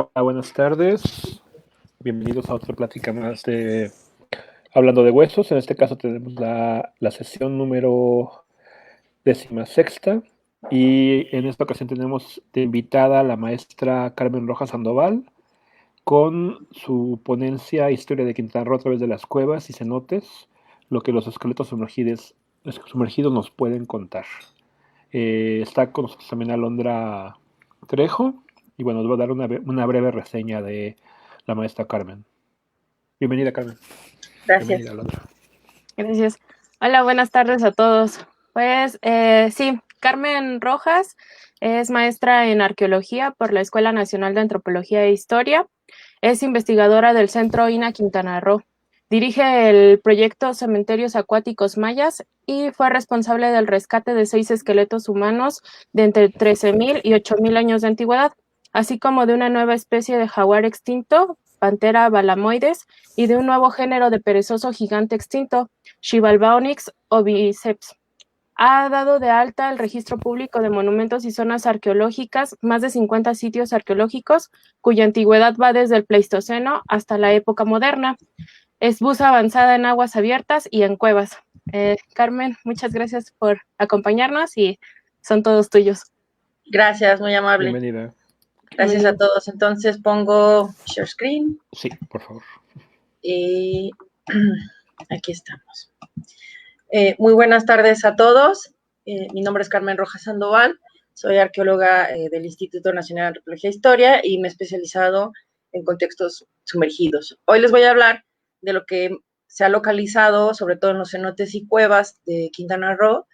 Hola, buenas tardes. Bienvenidos a otra plática más de Hablando de Huesos. En este caso tenemos la sesión número 16ª y en esta ocasión tenemos de invitada a la maestra Carmen Rojas Sandoval con su ponencia Historia de Quintana Roo a través de las cuevas y cenotes, lo que los esqueletos sumergidos nos pueden contar. Está con nosotros también Alondra Trejo y bueno, nos va a dar una breve reseña de la maestra Carmen. Bienvenida, Carmen. Gracias. Bienvenida, Alondra. Gracias. Hola, buenas tardes a todos. Pues sí, Carmen Rojas es maestra en arqueología por la Escuela Nacional de Antropología e Historia. Es investigadora del Centro INA Quintana Roo. Dirige el proyecto Cementerios Acuáticos Mayas y fue responsable del rescate de 6 esqueletos humanos de entre 13,000 y 8,000 años de antigüedad, así como de una nueva especie de jaguar extinto, Panthera balamoides, y de un nuevo género de perezoso gigante extinto, Xibalbaonyx oviceps. Ha dado de alta el registro público de monumentos y zonas arqueológicas más de 50 sitios arqueológicos cuya antigüedad va desde el Pleistoceno hasta la época moderna. Es buza avanzada en aguas abiertas y en cuevas. Carmen, muchas gracias por acompañarnos y son todos tuyos. Gracias, muy amable. Bienvenida. Gracias a todos. Entonces pongo share screen. Sí, por favor. Y aquí estamos. Muy buenas tardes a todos. Mi nombre es Carmen Rojas Sandoval. Soy arqueóloga del Instituto Nacional de Antropología e Historia y me he especializado en contextos sumergidos. Hoy les voy a hablar de lo que se ha localizado, sobre todo en los cenotes y cuevas de Quintana Roo,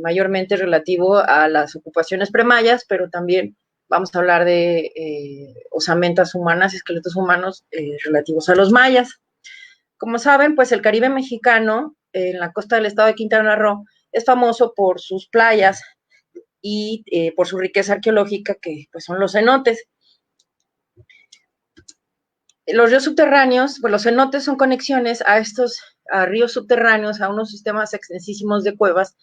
mayormente relativo a las ocupaciones premayas, pero también vamos a hablar de osamentas humanas, esqueletos humanos relativos a los mayas. Como saben, pues el Caribe mexicano, en la costa del estado de Quintana Roo, es famoso por sus playas y por su riqueza arqueológica, que pues son los cenotes. Los ríos subterráneos, pues los cenotes son conexiones a ríos subterráneos, a unos sistemas extensísimos de cuevas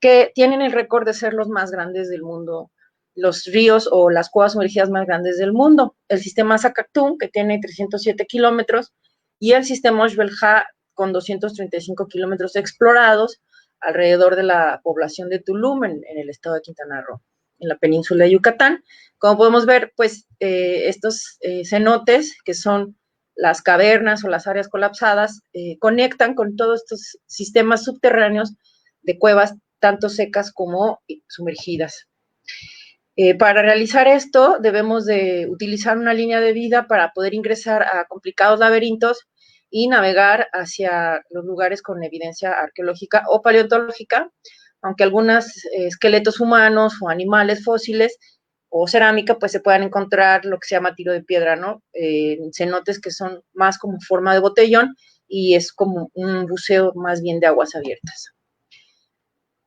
que tienen el récord de ser los más grandes del mundo, los ríos o las cuevas sumergidas más grandes del mundo. El sistema Zacactún, que tiene 307 kilómetros, y el sistema Oxbelja, con 235 kilómetros explorados alrededor de la población de Tulum, en el estado de Quintana Roo, en la península de Yucatán. Como podemos ver, pues estos cenotes, que son las cavernas o las áreas colapsadas, conectan con todos estos sistemas subterráneos de cuevas tanto secas como sumergidas. Para realizar esto debemos de utilizar una línea de vida para poder ingresar a complicados laberintos y navegar hacia los lugares con evidencia arqueológica o paleontológica, aunque algunos esqueletos humanos o animales fósiles o cerámica pues se puedan encontrar lo que se llama tiro de piedra, ¿no? Cenotes que son más como forma de botellón y es como un buceo más bien de aguas abiertas.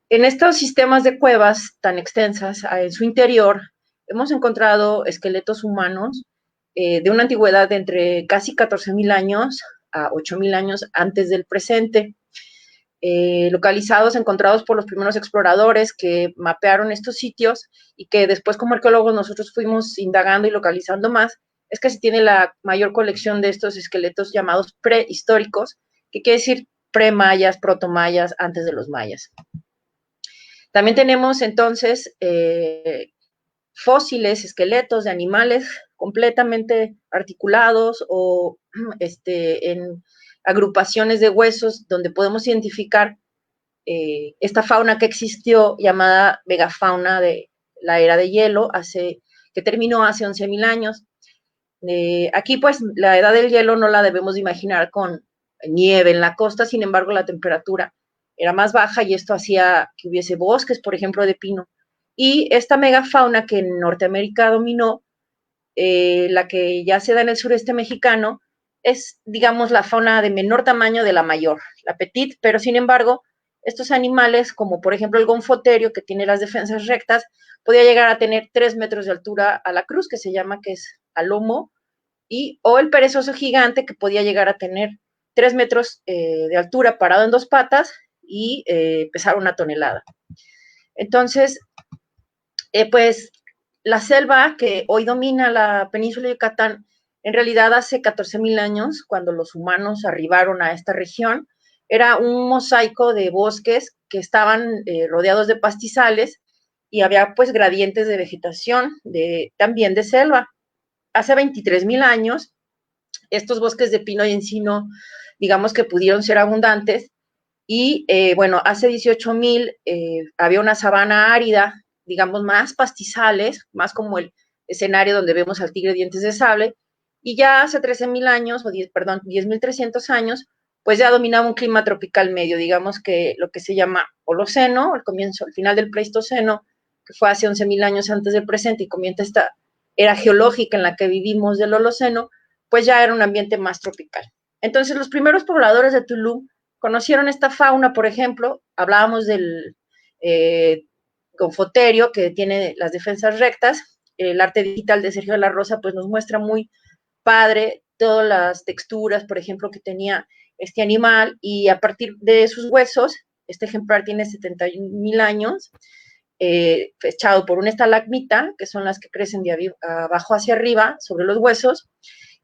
En estos sistemas de cuevas tan extensas, en su interior, hemos encontrado esqueletos humanos de una antigüedad de entre casi 14,000 años a 8,000 años antes del presente, localizados, encontrados por los primeros exploradores que mapearon estos sitios y que después como arqueólogos nosotros fuimos indagando y localizando más, es que se tiene la mayor colección de estos esqueletos llamados prehistóricos, que quiere decir pre-mayas, proto-mayas, antes de los mayas. También tenemos entonces fósiles, esqueletos de animales completamente articulados o en agrupaciones de huesos donde podemos identificar esta fauna que existió llamada megafauna de la era de hielo, que terminó hace 11,000 años. Aquí pues la edad del hielo no la debemos imaginar con nieve en la costa, sin embargo la temperatura era más baja y esto hacía que hubiese bosques, por ejemplo, de pino. Y esta megafauna que en Norteamérica dominó, la que ya se da en el sureste mexicano, es, digamos, la fauna de menor tamaño de la mayor, la petit, pero sin embargo, estos animales, como por ejemplo el gonfoterio, que tiene las defensas rectas, podía llegar a tener 3 metros de altura a la cruz, que se llama, que es al lomo, o el perezoso gigante, que podía llegar a tener 3 metros de altura parado en 2 patas y pesar 1 tonelada. Entonces, pues la selva que hoy domina la península de Yucatán, en realidad hace 14,000 años, cuando los humanos arribaron a esta región, era un mosaico de bosques que estaban rodeados de pastizales y había pues gradientes de vegetación, también de selva. Hace 23,000 años, estos bosques de pino y encino, digamos que pudieron ser abundantes, y bueno, hace 18,000 había una sabana árida, digamos, más pastizales, más como el escenario donde vemos al tigre dientes de sable, y ya hace 13,000 años, o 10, perdón, 10,300 años, pues ya dominaba un clima tropical medio, digamos que lo que se llama Holoceno, el comienzo, el final del Pleistoceno, que fue hace 11,000 años antes del presente, y comienza esta era geológica en la que vivimos del Holoceno, pues ya era un ambiente más tropical. Entonces, los primeros pobladores de Tulum conocieron esta fauna, por ejemplo, hablábamos del gonfoterio, que tiene las defensas rectas, el arte digital de Sergio de la Rosa, pues nos muestra muy padre todas las texturas, por ejemplo, que tenía este animal, y a partir de sus huesos, este ejemplar tiene 71,000 años, fechado por una estalagmita, que son las que crecen de abajo hacia arriba, sobre los huesos,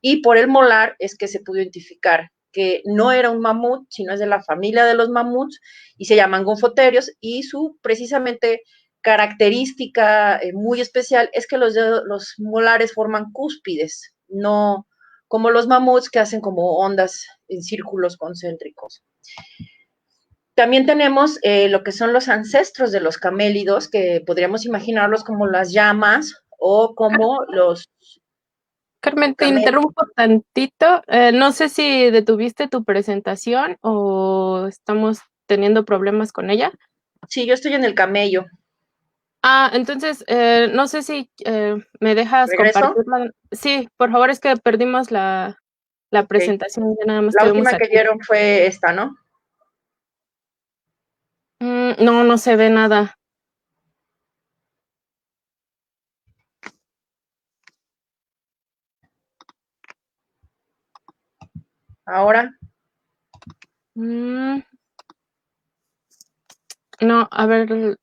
y por el molar es que se pudo identificar que no era un mamut, sino es de la familia de los mamuts, y se llaman gonfoterios, y su precisamente característica muy especial es que los molares forman cúspides, no como los mamuts que hacen como ondas en círculos concéntricos. También tenemos lo que son los ancestros de los camélidos, que podríamos imaginarlos como las llamas o como los Carmen, te camélidos. interrumpo tantito. No sé si detuviste tu presentación o estamos teniendo problemas con ella. Sí, yo estoy en el camello. Entonces, no sé si me dejas ¿Regreso? compartirla. Sí, por favor, es que perdimos la Okay. presentación, ya nada más La tuvimos última que aquí. dieron fue esta, ¿no? No, no se ve nada. Ahora, Mm, no, a ver,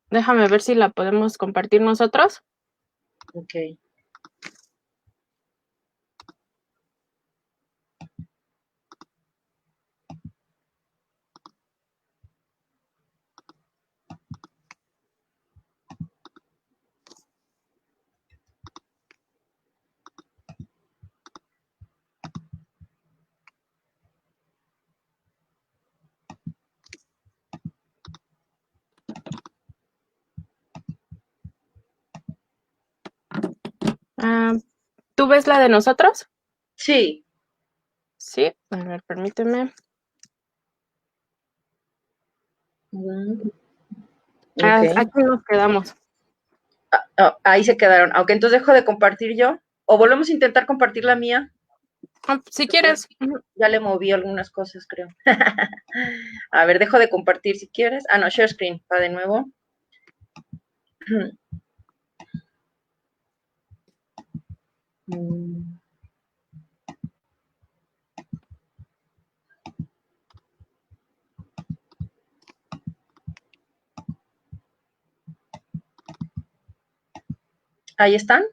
déjame ver si la podemos compartir nosotros. ok. ¿Tú ves la de nosotros? Sí. Sí, a ver, permíteme. Ok. Aquí nos quedamos. Ahí se quedaron. Aunque entonces dejo de compartir yo. O volvemos a intentar compartir la mía. Si quieres. Ya le moví algunas cosas, creo. A ver, dejo de compartir si quieres. No, share screen. Va de nuevo. Ahí están.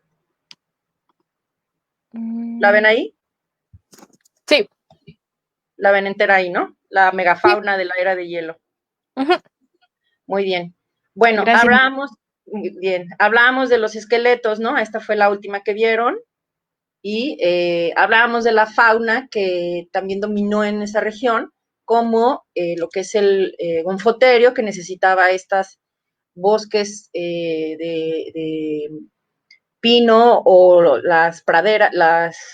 ¿La ven ahí? Sí. La ven entera ahí, ¿no? La Sí. megafauna de la era de hielo. Muy bien. Bueno, Gracias. hablábamos de los esqueletos, ¿no? Esta fue la última que vieron. Y hablábamos de la fauna que también dominó en esa región, como lo que es el gonfoterio, que necesitaba estos bosques de pino o las praderas,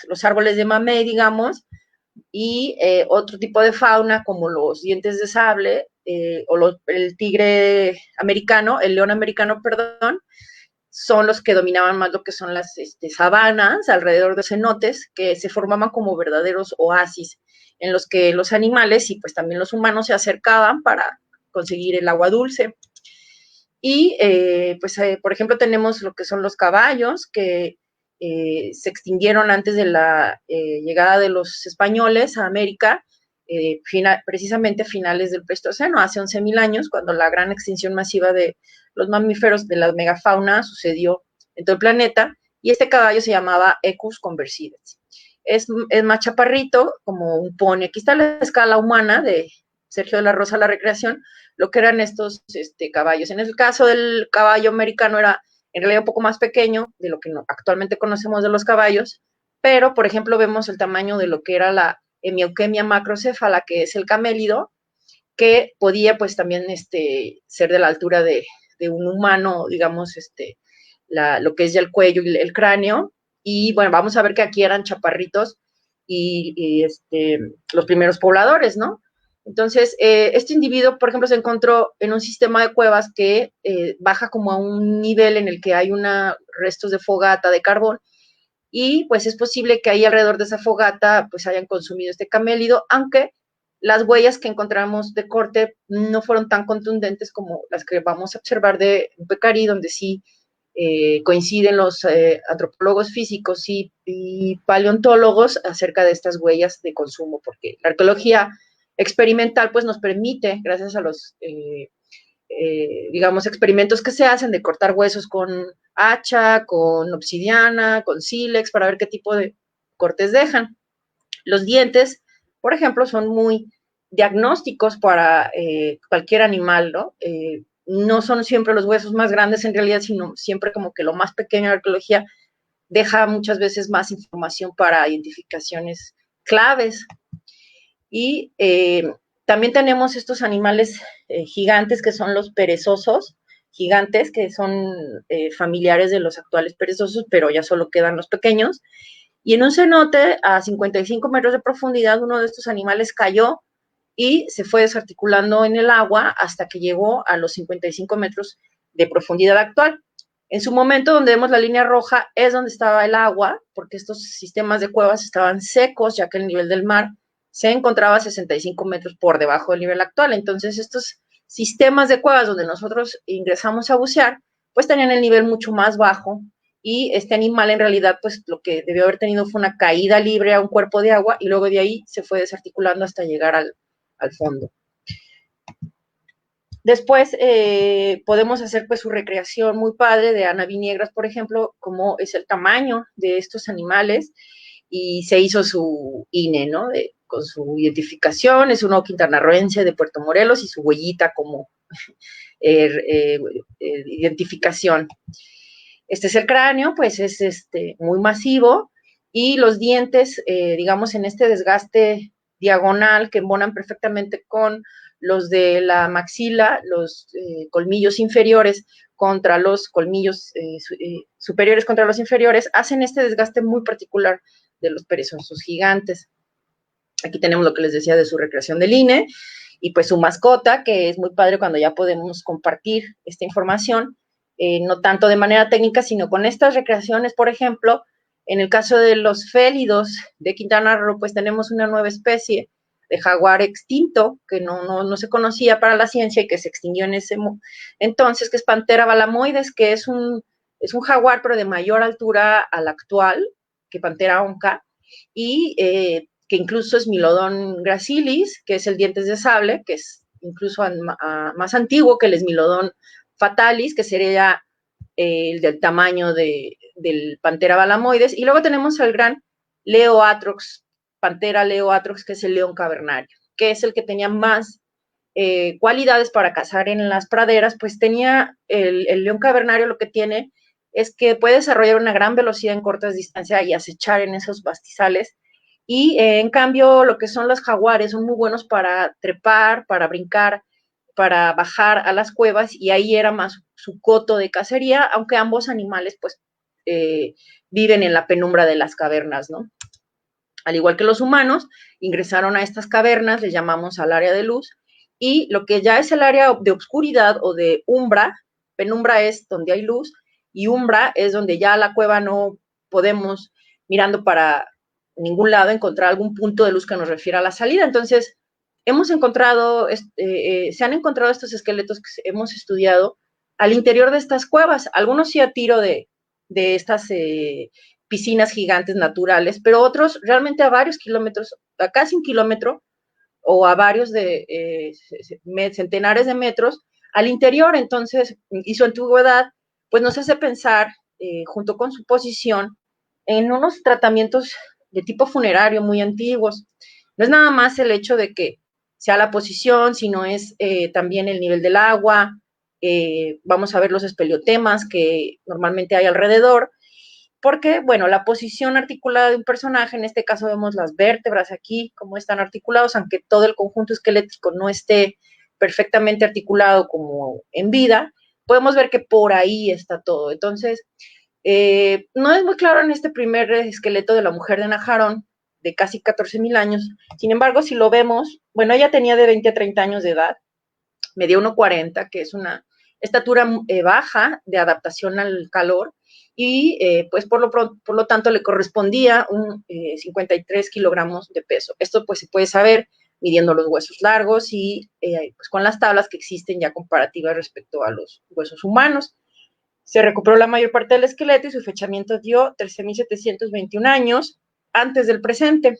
los árboles de mamey, digamos, y otro tipo de fauna como los dientes de sable el tigre americano, el león americano, perdón, son los que dominaban más lo que son las sabanas alrededor de cenotes, que se formaban como verdaderos oasis en los que los animales y pues también los humanos se acercaban para conseguir el agua dulce. Y por ejemplo, tenemos lo que son los caballos, que se extinguieron antes de la llegada de los españoles a América, precisamente a finales del Pleistoceno, hace 11,000 años, cuando la gran extinción masiva de los mamíferos de la megafauna sucedió en todo el planeta, y este caballo se llamaba Equus conversidex. Es más chaparrito, como un pony. Aquí está la escala humana de Sergio de la Rosa, La Recreación, lo que eran estos caballos. En el caso del caballo americano era en realidad un poco más pequeño de lo que actualmente conocemos de los caballos, pero, por ejemplo, vemos el tamaño de lo que era la hemieuquemia macrocéfala, que es el camélido, que podía, pues, también ser de la altura de un humano, digamos, lo que es ya el cuello y el cráneo, y bueno, vamos a ver que aquí eran chaparritos y los primeros pobladores, ¿no? Entonces, este individuo, por ejemplo, se encontró en un sistema de cuevas que baja como a un nivel en el que hay restos de fogata de carbón, y pues es posible que ahí alrededor de esa fogata pues hayan consumido este camélido, aunque las huellas que encontramos de corte no fueron tan contundentes como las que vamos a observar de un pecarí, donde sí coinciden los antropólogos físicos y paleontólogos acerca de estas huellas de consumo, porque la arqueología experimental pues nos permite, gracias a los digamos, experimentos que se hacen de cortar huesos con hacha, con obsidiana, con sílex, para ver qué tipo de cortes dejan. Los dientes, por ejemplo, son muy diagnósticos para cualquier animal, ¿no? No son siempre los huesos más grandes en realidad, sino siempre como que lo más pequeño de la arqueología deja muchas veces más información para identificaciones claves. Y también tenemos estos animales gigantes que son los perezosos, gigantes que son familiares de los actuales perezosos, pero ya solo quedan los pequeños. Y en un cenote a 55 metros de profundidad, uno de estos animales cayó y se fue desarticulando en el agua hasta que llegó a los 55 metros de profundidad actual. En su momento, donde vemos la línea roja, es donde estaba el agua, porque estos sistemas de cuevas estaban secos, ya que el nivel del mar se encontraba a 65 metros por debajo del nivel actual. Entonces, estos sistemas de cuevas donde nosotros ingresamos a bucear, pues tenían el nivel mucho más bajo, y este animal en realidad, pues lo que debió haber tenido fue una caída libre a un cuerpo de agua, y luego de ahí se fue desarticulando hasta llegar al fondo. Después podemos hacer pues su recreación muy padre de Ana Viniegas, por ejemplo, cómo es el tamaño de estos animales, y se hizo su INE, ¿no? Con su identificación, es un quintanarroense de Puerto Morelos y su huellita como identificación. Este es el cráneo, pues es muy masivo, y los dientes, digamos, en este desgaste diagonal que embonan perfectamente con los de la maxila, los colmillos inferiores contra los colmillos superiores contra los inferiores, hacen este desgaste muy particular de los perezosos gigantes. Aquí tenemos lo que les decía de su recreación del INE, y pues su mascota, que es muy padre cuando ya podemos compartir esta información, no tanto de manera técnica, sino con estas recreaciones. Por ejemplo, en el caso de los félidos de Quintana Roo, pues tenemos una nueva especie de jaguar extinto, que no se conocía para la ciencia y que se extinguió en ese entonces, que es Panthera balamoides, que es un jaguar, pero de mayor altura al actual, que Panthera onca, y que incluso es Smilodon gracilis, que es el dientes de sable, que es incluso más antiguo que el Smilodon fatalis, que sería el del tamaño del Panthera balamoides. Y luego tenemos al gran Leo atrox, Panthera Leo atrox, que es el león cavernario, que es el que tenía más cualidades para cazar en las praderas. Pues tenía el león cavernario, lo que tiene es que puede desarrollar una gran velocidad en cortas distancias y acechar en esos pastizales. Y en cambio, lo que son los jaguares son muy buenos para trepar, para brincar, para bajar a las cuevas, y ahí era más su coto de cacería, aunque ambos animales pues viven en la penumbra de las cavernas, ¿no? Al igual que los humanos, ingresaron a estas cavernas, le llamamos al área de luz, y lo que ya es el área de oscuridad o de umbra, penumbra es donde hay luz, y umbra es donde ya la cueva no podemos, mirando para ningún lado, encontrar algún punto de luz que nos refiera a la salida. Entonces, se han encontrado estos esqueletos que hemos estudiado al interior de estas cuevas, algunos sí a tiro de estas piscinas gigantes naturales, pero otros realmente a varios kilómetros, a casi un kilómetro, o a varios de centenares de metros al interior. Entonces, y su antigüedad, pues nos hace pensar junto con su posición, en unos tratamientos de tipo funerario muy antiguos. No es nada más el hecho de que sea la posición, sino es también el nivel del agua, vamos a ver los espeleotemas que normalmente hay alrededor, porque, bueno, la posición articulada de un personaje, en este caso vemos las vértebras aquí, cómo están articulados, aunque todo el conjunto esquelético no esté perfectamente articulado como en vida, podemos ver que por ahí está todo. Entonces, no es muy claro en este primer esqueleto de la mujer de Najarón, de casi 14,000 años. Sin embargo, si lo vemos, bueno, ella tenía de 20 a 30 años de edad, medía 1,40, que es una estatura baja de adaptación al calor, y pues por lo tanto le correspondía un 53 kilogramos de peso. Esto pues se puede saber midiendo los huesos largos y pues con las tablas que existen ya comparativas respecto a los huesos humanos. Se recuperó la mayor parte del esqueleto y su fechamiento dio 13,721 años antes del presente.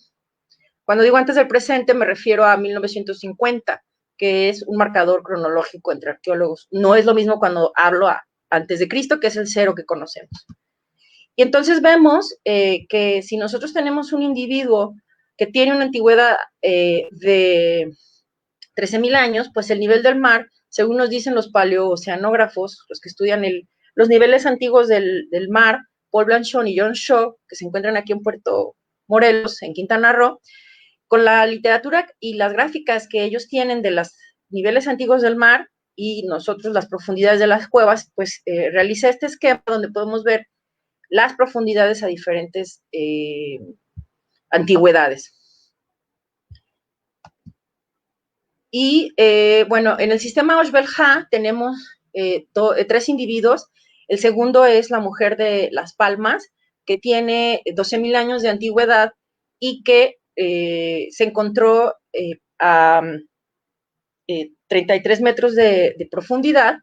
Cuando digo antes del presente me refiero a 1950, que es un marcador cronológico entre arqueólogos. No es lo mismo cuando hablo antes de Cristo, que es el 0 que conocemos. Y entonces vemos que si nosotros tenemos un individuo que tiene una antigüedad de 13,000 años, pues el nivel del mar, según nos dicen los paleooceanógrafos, los que estudian los niveles antiguos del mar, Paul Blanchon y John Shaw, que se encuentran aquí en Puerto Morelos, en Quintana Roo, con la literatura y las gráficas que ellos tienen de los niveles antiguos del mar y nosotros las profundidades de las cuevas, pues realicé este esquema donde podemos ver las profundidades a diferentes antigüedades. Y bueno, en el sistema Oshbel-Ha tenemos 3 individuos. El segundo es la mujer de Las Palmas, que tiene 12,000 años de antigüedad y que se encontró a 33 metros de profundidad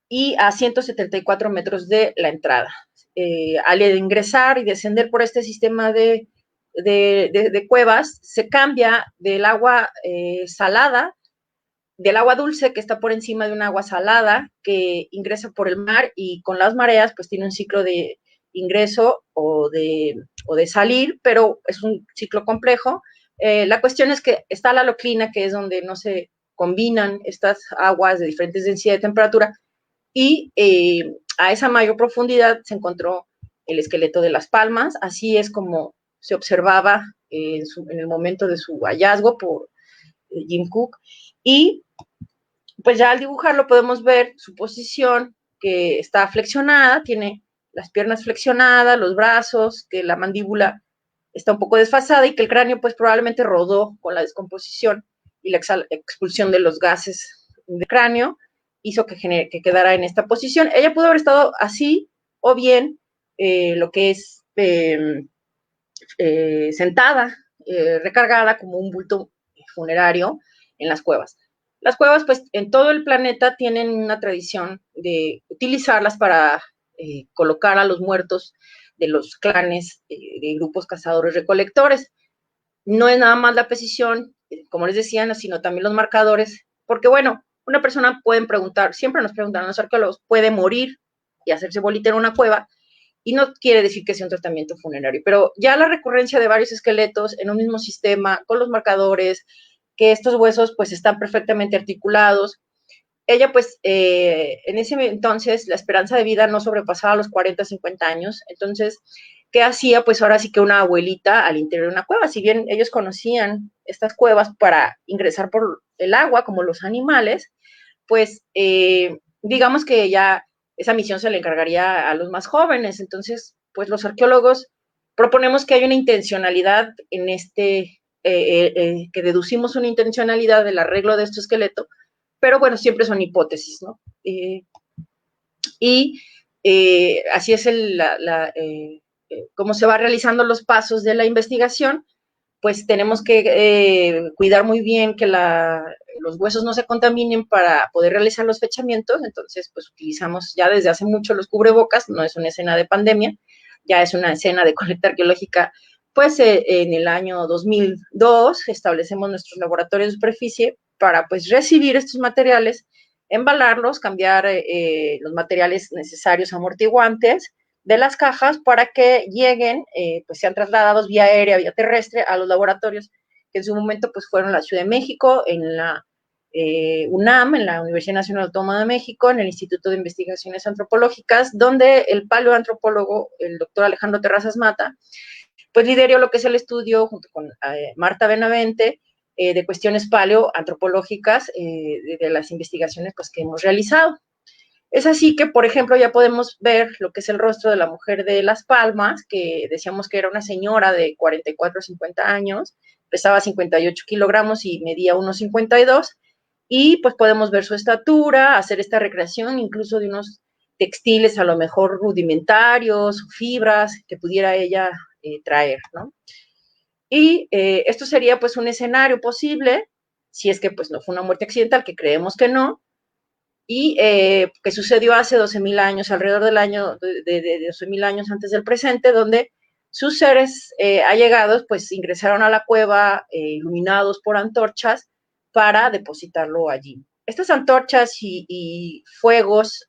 y a 174 metros de la entrada. Al ingresar y descender por este sistema de cuevas, se cambia del agua salada, del agua dulce que está por encima de un agua salada que ingresa por el mar y con las mareas pues tiene un ciclo de ingreso o de salir, pero es un ciclo complejo. La cuestión es que está la haloclina, que es donde no se combinan estas aguas de diferentes densidades de temperatura, y a esa mayor profundidad se encontró el esqueleto de Las Palmas. Así es como se observaba en el momento de su hallazgo por Jim Cook, y pues ya al dibujarlo podemos ver su posición, que está flexionada, tiene las piernas flexionadas, los brazos, que la mandíbula está un poco desfasada y que el cráneo pues probablemente rodó con la descomposición y la expulsión de los gases del cráneo hizo que quedara en esta posición. Ella pudo haber estado así o bien lo que es sentada, recargada como un bulto funerario en las cuevas. Las cuevas, pues, en todo el planeta tienen una tradición de utilizarlas para colocar a los muertos de los clanes, de grupos cazadores-recolectores. No es nada más la precisión, como les decía, sino también los marcadores, porque, bueno, una persona pueden preguntar, siempre nos preguntan a los arqueólogos, puede morir y hacerse bolita en una cueva, y no quiere decir que sea un tratamiento funerario, pero ya la recurrencia de varios esqueletos en un mismo sistema, con los marcadores, que estos huesos pues están perfectamente articulados. Ella pues en ese entonces la esperanza de vida no sobrepasaba los 40, 50 años, entonces, ¿qué hacía? Pues ahora sí que una abuelita al interior de una cueva, si bien ellos conocían estas cuevas para ingresar por el agua como los animales, pues digamos que ya esa misión se le encargaría a los más jóvenes. Entonces, pues los arqueólogos proponemos que hay una intencionalidad en que deducimos una intencionalidad del arreglo de este esqueleto, pero bueno, siempre son hipótesis, ¿no? Y así es cómo se va realizando los pasos de la investigación. Pues tenemos que cuidar muy bien que los huesos no se contaminen para poder realizar los fechamientos. Entonces, pues utilizamos ya desde hace mucho los cubrebocas, no es una escena de pandemia, ya es una escena de colecta arqueológica. Pues en el año 2002 establecemos nuestros laboratorios de superficie para pues recibir estos materiales embalarlos, cambiar los materiales necesarios amortiguantes de las cajas para que lleguen, pues sean trasladados vía aérea, vía terrestre a los laboratorios que en su momento pues fueron la Ciudad de México, en la UNAM, en la Universidad Nacional Autónoma de México, en el Instituto de Investigaciones Antropológicas, donde el paleoantropólogo, el doctor Alejandro Terrazas Mata, pues lideró lo que es el estudio junto con Marta Benavente de cuestiones paleoantropológicas de las investigaciones pues, que hemos realizado. Es así que, por ejemplo, ya podemos ver lo que es el rostro de la mujer de Las Palmas, que decíamos que era una señora de 44 a 50 años, pesaba 58 kilogramos y medía unos 52, y pues podemos ver su estatura, hacer esta recreación incluso de unos textiles a lo mejor rudimentarios, fibras que pudiera ella traer, ¿no? Y esto sería pues un escenario posible, si es que pues no fue una muerte accidental, que creemos que no, y que sucedió hace 12.000 años, alrededor del año de 12.000 años antes del presente, donde sus seres allegados pues ingresaron a la cueva iluminados por antorchas para depositarlo allí. Estas antorchas y fuegos,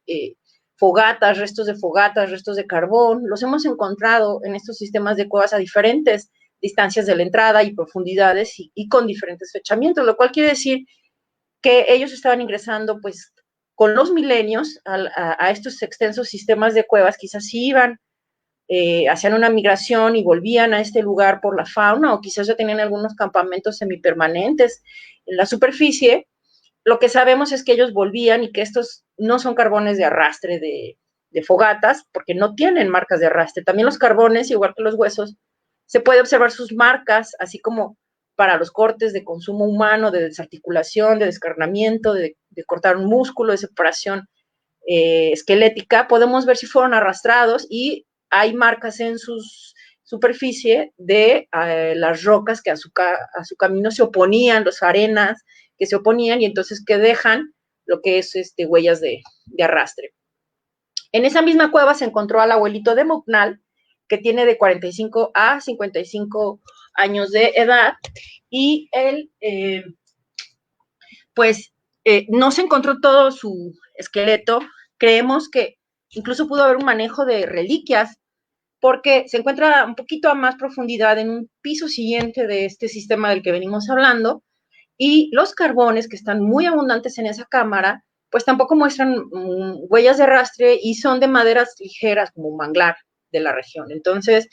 fogatas, restos de carbón, los hemos encontrado en estos sistemas de cuevas a diferentes distancias de la entrada y profundidades y con diferentes fechamientos, lo cual quiere decir que ellos estaban ingresando pues con los milenios a estos extensos sistemas de cuevas, quizás sí iban, hacían una migración y volvían a este lugar por la fauna, o quizás ya tenían algunos campamentos semipermanentes en la superficie. Lo que sabemos es que ellos volvían y que estos no son carbones de arrastre de fogatas, porque no tienen marcas de arrastre. También los carbones, igual que los huesos, se puede observar sus marcas, así como para los cortes de consumo humano, de desarticulación, de descarnamiento, de cortar un músculo, de separación esquelética, podemos ver si fueron arrastrados y hay marcas en su superficie de las rocas que a su camino se oponían, las arenas que se oponían y entonces que dejan lo que es huellas de arrastre. En esa misma cueva se encontró al abuelito de Muknal, que tiene de 45 a 55 años de edad, y él, pues, no se encontró todo su esqueleto. Creemos que incluso pudo haber un manejo de reliquias, porque se encuentra un poquito a más profundidad en un piso siguiente de este sistema del que venimos hablando, y los carbones que están muy abundantes en esa cámara, pues tampoco muestran huellas de arrastre y son de maderas ligeras como manglar de la región. Entonces,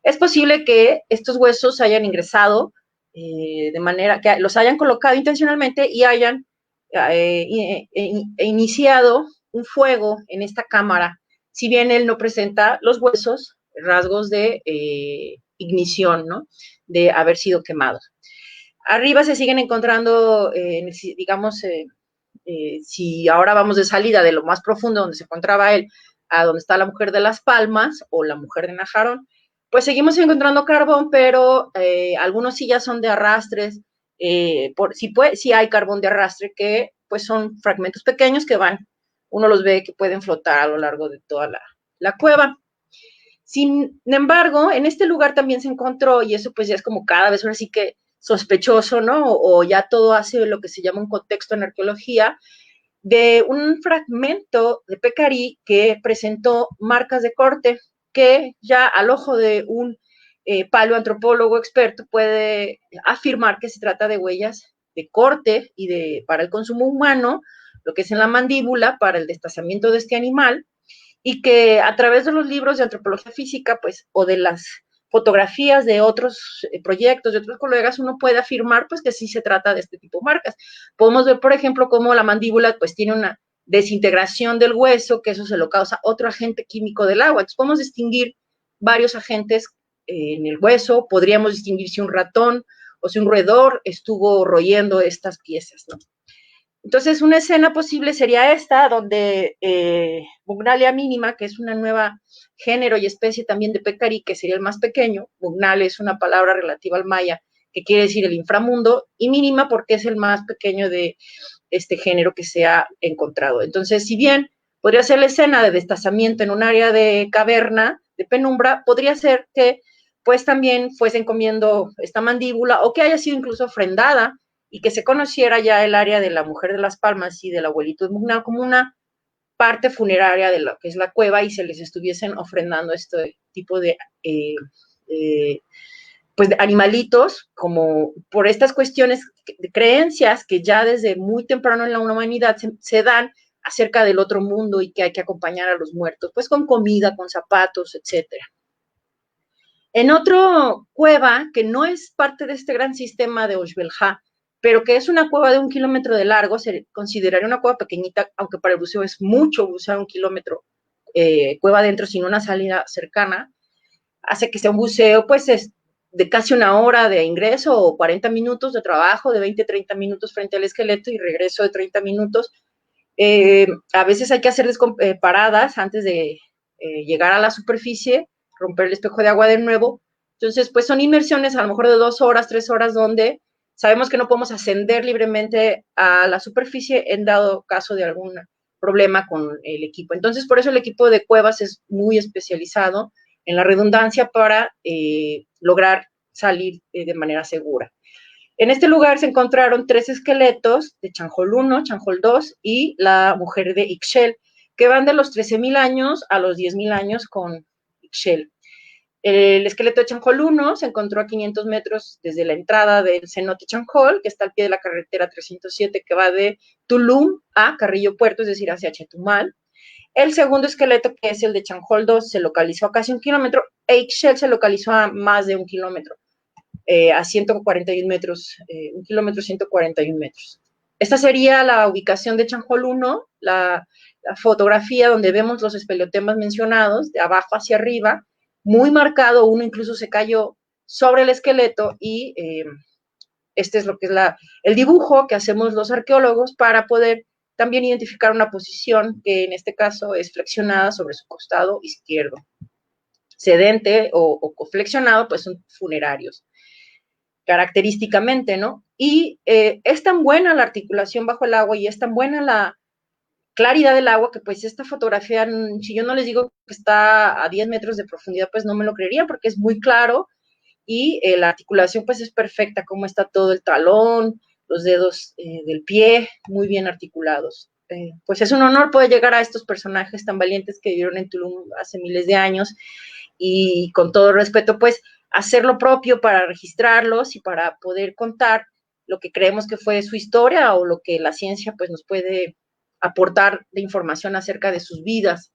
es posible que estos huesos hayan ingresado de manera que los hayan colocado intencionalmente y hayan iniciado un fuego en esta cámara, si bien él no presenta los huesos, rasgos de ignición, ¿no? De haber sido quemados. Arriba se siguen encontrando, digamos, si ahora vamos de salida de lo más profundo donde se encontraba él, a donde está la mujer de Las Palmas o la mujer de Najarón, pues seguimos encontrando carbón, pero algunos sí ya son de arrastres, sí hay carbón de arrastre que pues son fragmentos pequeños que uno los ve que pueden flotar a lo largo de toda la cueva. Sin embargo, en este lugar también se encontró, y eso pues ya es como cada vez ahora sí que sospechoso, ¿no? O ya todo hace lo que se llama un contexto en arqueología, de un fragmento de pecarí que presentó marcas de corte, que ya al ojo de un paleoantropólogo experto puede afirmar que se trata de huellas de corte y para el consumo humano, lo que es en la mandíbula, para el desplazamiento de este animal, y que a través de los libros de antropología física, pues, o de las fotografías de otros proyectos, de otros colegas, uno puede afirmar, pues, que sí se trata de este tipo de marcas. Podemos ver, por ejemplo, cómo la mandíbula, pues, tiene una desintegración del hueso, que eso se lo causa otro agente químico del agua. Entonces, podemos distinguir varios agentes en el hueso, podríamos distinguir si un ratón o si un roedor estuvo royendo estas piezas, ¿no? Entonces, una escena posible sería esta, donde Mugnalia mínima, que es una nueva género y especie también de pecarí, que sería el más pequeño. Mugnal es una palabra relativa al maya, que quiere decir el inframundo, y mínima porque es el más pequeño de este género que se ha encontrado. Entonces, si bien podría ser la escena de destazamiento en un área de caverna, de penumbra, podría ser que pues también fuesen comiendo esta mandíbula o que haya sido incluso ofrendada y que se conociera ya el área de la Mujer de las Palmas y del Abuelito de Mugnao como una parte funeraria de lo que es la cueva y se les estuviesen ofrendando este tipo de pues de animalitos, como por estas cuestiones de creencias que ya desde muy temprano en la humanidad se dan acerca del otro mundo y que hay que acompañar a los muertos, pues con comida, con zapatos, etcétera. En otro cueva, que no es parte de este gran sistema de Oxbelja, pero que es una cueva de 1 kilómetro de largo, se consideraría una cueva pequeñita, aunque para el buceo es mucho bucear 1 kilómetro, cueva adentro sin una salida cercana, hace que sea un buceo, pues es de casi 1 hora de ingreso o 40 minutos de trabajo, de 20, 30 minutos frente al esqueleto y regreso de 30 minutos. A veces hay que hacer paradas antes de llegar a la superficie, romper el espejo de agua de nuevo. Entonces, pues son inmersiones a lo mejor de 2 horas, 3 horas, donde sabemos que no podemos ascender libremente a la superficie en dado caso de algún problema con el equipo. Entonces, por eso el equipo de cuevas es muy especializado en la redundancia para lograr salir de manera segura. En este lugar se encontraron 3 esqueletos de Chanjol 1, Chanjol 2 y la mujer de Ixchel, que van de los 13.000 años a los 10.000 años con Ixchel. El esqueleto de Chanjol 1 se encontró a 500 metros desde la entrada del cenote Chanjol, que está al pie de la carretera 307 que va de Tulum a Carrillo Puerto, es decir, hacia Chetumal. El segundo esqueleto, que es el de Chanjol 2, se localizó a casi 1 kilómetro, e Ixchel se localizó a más de 1 kilómetro. A 141 metros, 1 kilómetro 141 metros. Esta sería la ubicación de Chanjol 1, la fotografía donde vemos los espeleotemas mencionados, de abajo hacia arriba, muy marcado, uno incluso se cayó sobre el esqueleto y este es lo que es el dibujo que hacemos los arqueólogos para poder también identificar una posición que en este caso es flexionada sobre su costado izquierdo. Sedente o flexionado, pues son funerarios característicamente, ¿no? Y es tan buena la articulación bajo el agua y es tan buena la claridad del agua que pues esta fotografía, si yo no les digo que está a 10 metros de profundidad, pues no me lo creerían porque es muy claro y la articulación pues es perfecta, como está todo el talón, los dedos del pie, muy bien articulados. Pues es un honor poder llegar a estos personajes tan valientes que vivieron en Tulum hace miles de años y con todo respeto, pues hacer lo propio para registrarlos y para poder contar lo que creemos que fue su historia o lo que la ciencia pues nos puede aportar de información acerca de sus vidas.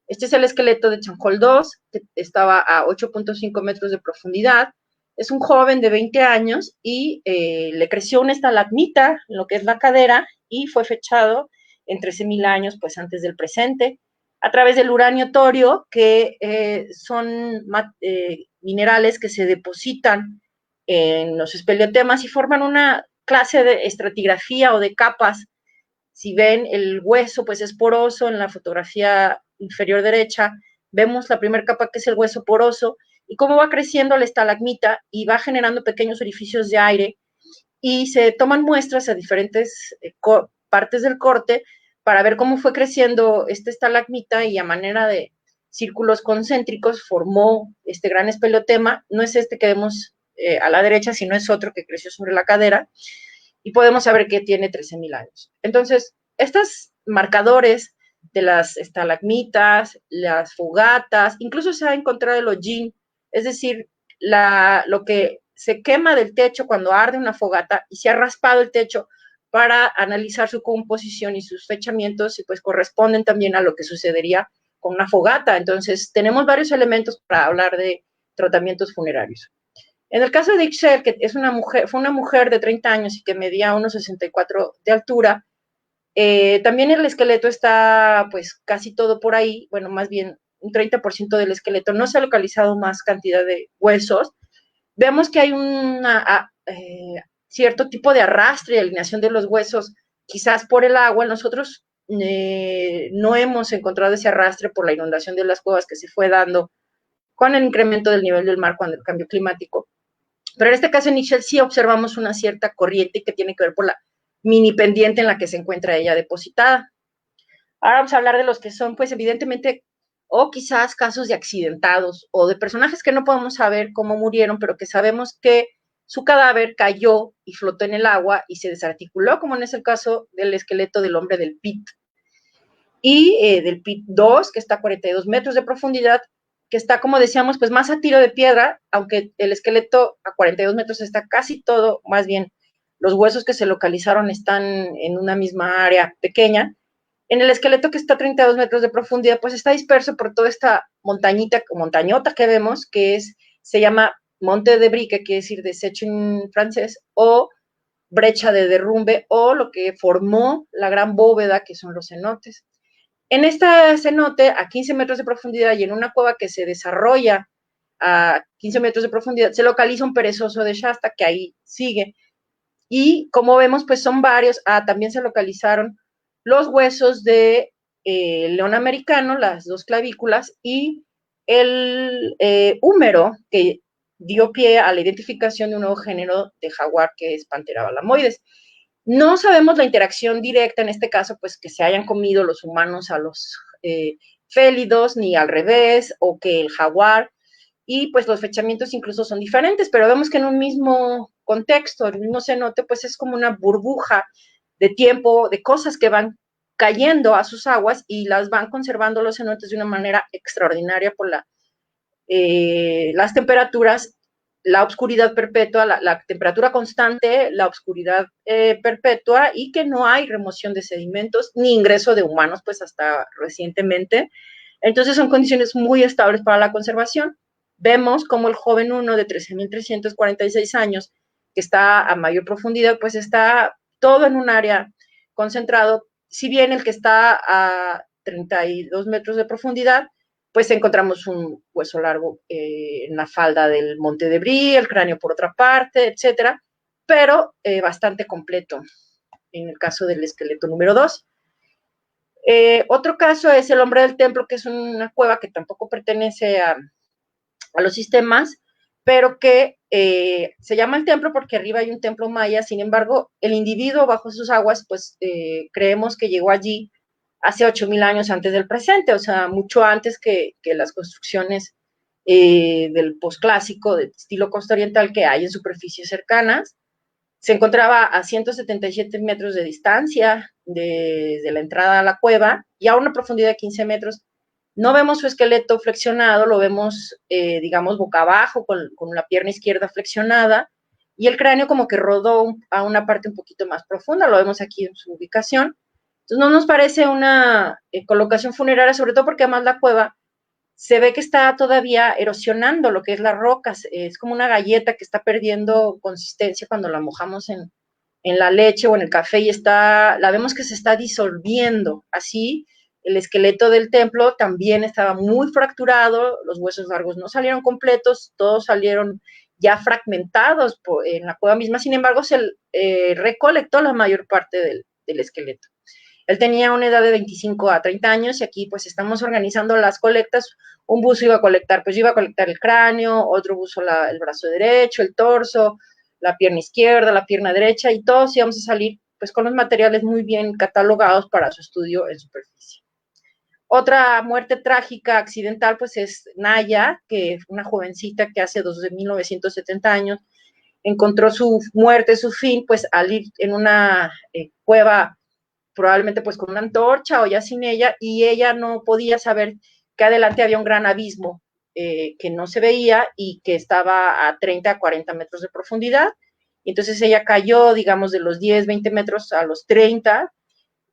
Este es el esqueleto de Chanjol 2, que estaba a 8.5 metros de profundidad. Es un joven de 20 años y le creció una estalagmita en lo que es la cadera y fue fechado en 13.000 años, pues antes del presente, a través del uranio torio, que son minerales que se depositan en los espeleotemas y forman una clase de estratigrafía o de capas. Si ven el hueso, pues es poroso. En la fotografía inferior derecha vemos la primera capa, que es el hueso poroso, y cómo va creciendo la estalagmita y va generando pequeños orificios de aire, y se toman muestras a diferentes partes del corte para ver cómo fue creciendo esta estalagmita y a manera de círculos concéntricos formó este gran espeleotema. No es este que vemos a la derecha, sino es otro que creció sobre la cadera, y podemos saber que tiene 13.000 años. Entonces, estos marcadores de las estalagmitas, las fogatas, incluso se ha encontrado el hollín, es decir, lo que se quema del techo cuando arde una fogata, y se ha raspado el techo para analizar su composición y sus fechamientos, y pues corresponden también a lo que sucedería con una fogata. Entonces, tenemos varios elementos para hablar de tratamientos funerarios. En el caso de Ixchel, que fue una mujer de 30 años y que medía unos 64 de altura, también el esqueleto está pues casi todo por ahí, bueno, más bien un 30% del esqueleto, no se ha localizado más cantidad de huesos. Vemos que hay cierto tipo de arrastre y alineación de los huesos, quizás por el agua. Nosotros no hemos encontrado ese arrastre por la inundación de las cuevas que se fue dando con el incremento del nivel del mar cuando el cambio climático. Pero en este caso en Ixchel sí observamos una cierta corriente que tiene que ver por la mini pendiente en la que se encuentra ella depositada. Ahora vamos a hablar de los que son, pues evidentemente, o quizás casos de accidentados o de personajes que no podemos saber cómo murieron, pero que sabemos que su cadáver cayó y flotó en el agua y se desarticuló, como en ese caso del esqueleto del hombre del Pit. Y del Pit 2, que está a 42 metros de profundidad, que está, como decíamos, pues más a tiro de piedra, aunque el esqueleto a 42 metros está casi todo, más bien los huesos que se localizaron están en una misma área pequeña. En el esqueleto que está a 32 metros de profundidad, pues está disperso por toda esta montañota que vemos, que se llama Monte de Brie, que quiere decir desecho en francés, o brecha de derrumbe, o lo que formó la gran bóveda, que son los cenotes. En este cenote, a 15 metros de profundidad y en una cueva que se desarrolla a 15 metros de profundidad, se localiza un perezoso de Shasta, que ahí sigue. Y como vemos, pues son varios. También se localizaron los huesos de león americano, las dos clavículas, y el húmero, que dio pie a la identificación de un nuevo género de jaguar, que es Panthera balamoides. No sabemos la interacción directa en este caso, pues que se hayan comido los humanos a los félidos, ni al revés, o que el jaguar, y pues los fechamientos incluso son diferentes, pero vemos que en un mismo contexto, el mismo cenote, pues es como una burbuja de tiempo, de cosas que van cayendo a sus aguas y las van conservando los cenotes de una manera extraordinaria por las temperaturas, la oscuridad perpetua, la temperatura constante, la oscuridad perpetua, y que no hay remoción de sedimentos ni ingreso de humanos, pues hasta recientemente. Entonces son condiciones muy estables para la conservación. Vemos como el joven 1 de 13.346 años, que está a mayor profundidad, pues está todo en un área concentrado, si bien el que está a 32 metros de profundidad, pues encontramos un hueso largo en la falda del Monte de Brie, el cráneo por otra parte, etcétera, pero bastante completo en el caso del esqueleto número 2. Otro caso es el hombre del templo, que es una cueva que tampoco pertenece a los sistemas, pero que se llama el templo porque arriba hay un templo maya. Sin embargo, el individuo bajo sus aguas, pues creemos que llegó allí hace 8.000 años antes del presente, o sea, mucho antes que las construcciones del posclásico, de estilo costa oriental que hay en superficies cercanas. Se encontraba a 177 metros de distancia desde la entrada a la cueva y a una profundidad de 15 metros. No vemos su esqueleto flexionado, lo vemos, digamos, boca abajo, con la pierna izquierda flexionada, y el cráneo como que rodó a una parte un poquito más profunda, lo vemos aquí en su ubicación. Entonces no nos parece una colocación funeraria, sobre todo porque además la cueva se ve que está todavía erosionando lo que es las rocas, es como una galleta que está perdiendo consistencia cuando la mojamos en la leche o en el café y la vemos que se está disolviendo. Así, el esqueleto del templo también estaba muy fracturado, los huesos largos no salieron completos, todos salieron ya fragmentados en la cueva misma. Sin embargo, se recolectó la mayor parte del esqueleto. Él tenía una edad de 25 a 30 años y aquí pues estamos organizando las colectas. Un buzo iba a colectar, pues iba a colectar el cráneo, otro buzo el brazo derecho, el torso, la pierna izquierda, la pierna derecha, y todos íbamos a salir pues con los materiales muy bien catalogados para su estudio en superficie. Otra muerte trágica, accidental, pues es Naya, que es una jovencita que hace 1970 años encontró su muerte, su fin, pues al ir en una cueva, probablemente pues con una antorcha o ya sin ella, y ella no podía saber que adelante había un gran abismo que no se veía y que estaba a 30 a 40 metros de profundidad. Y entonces ella cayó, digamos, de los 10, 20 metros a los 30,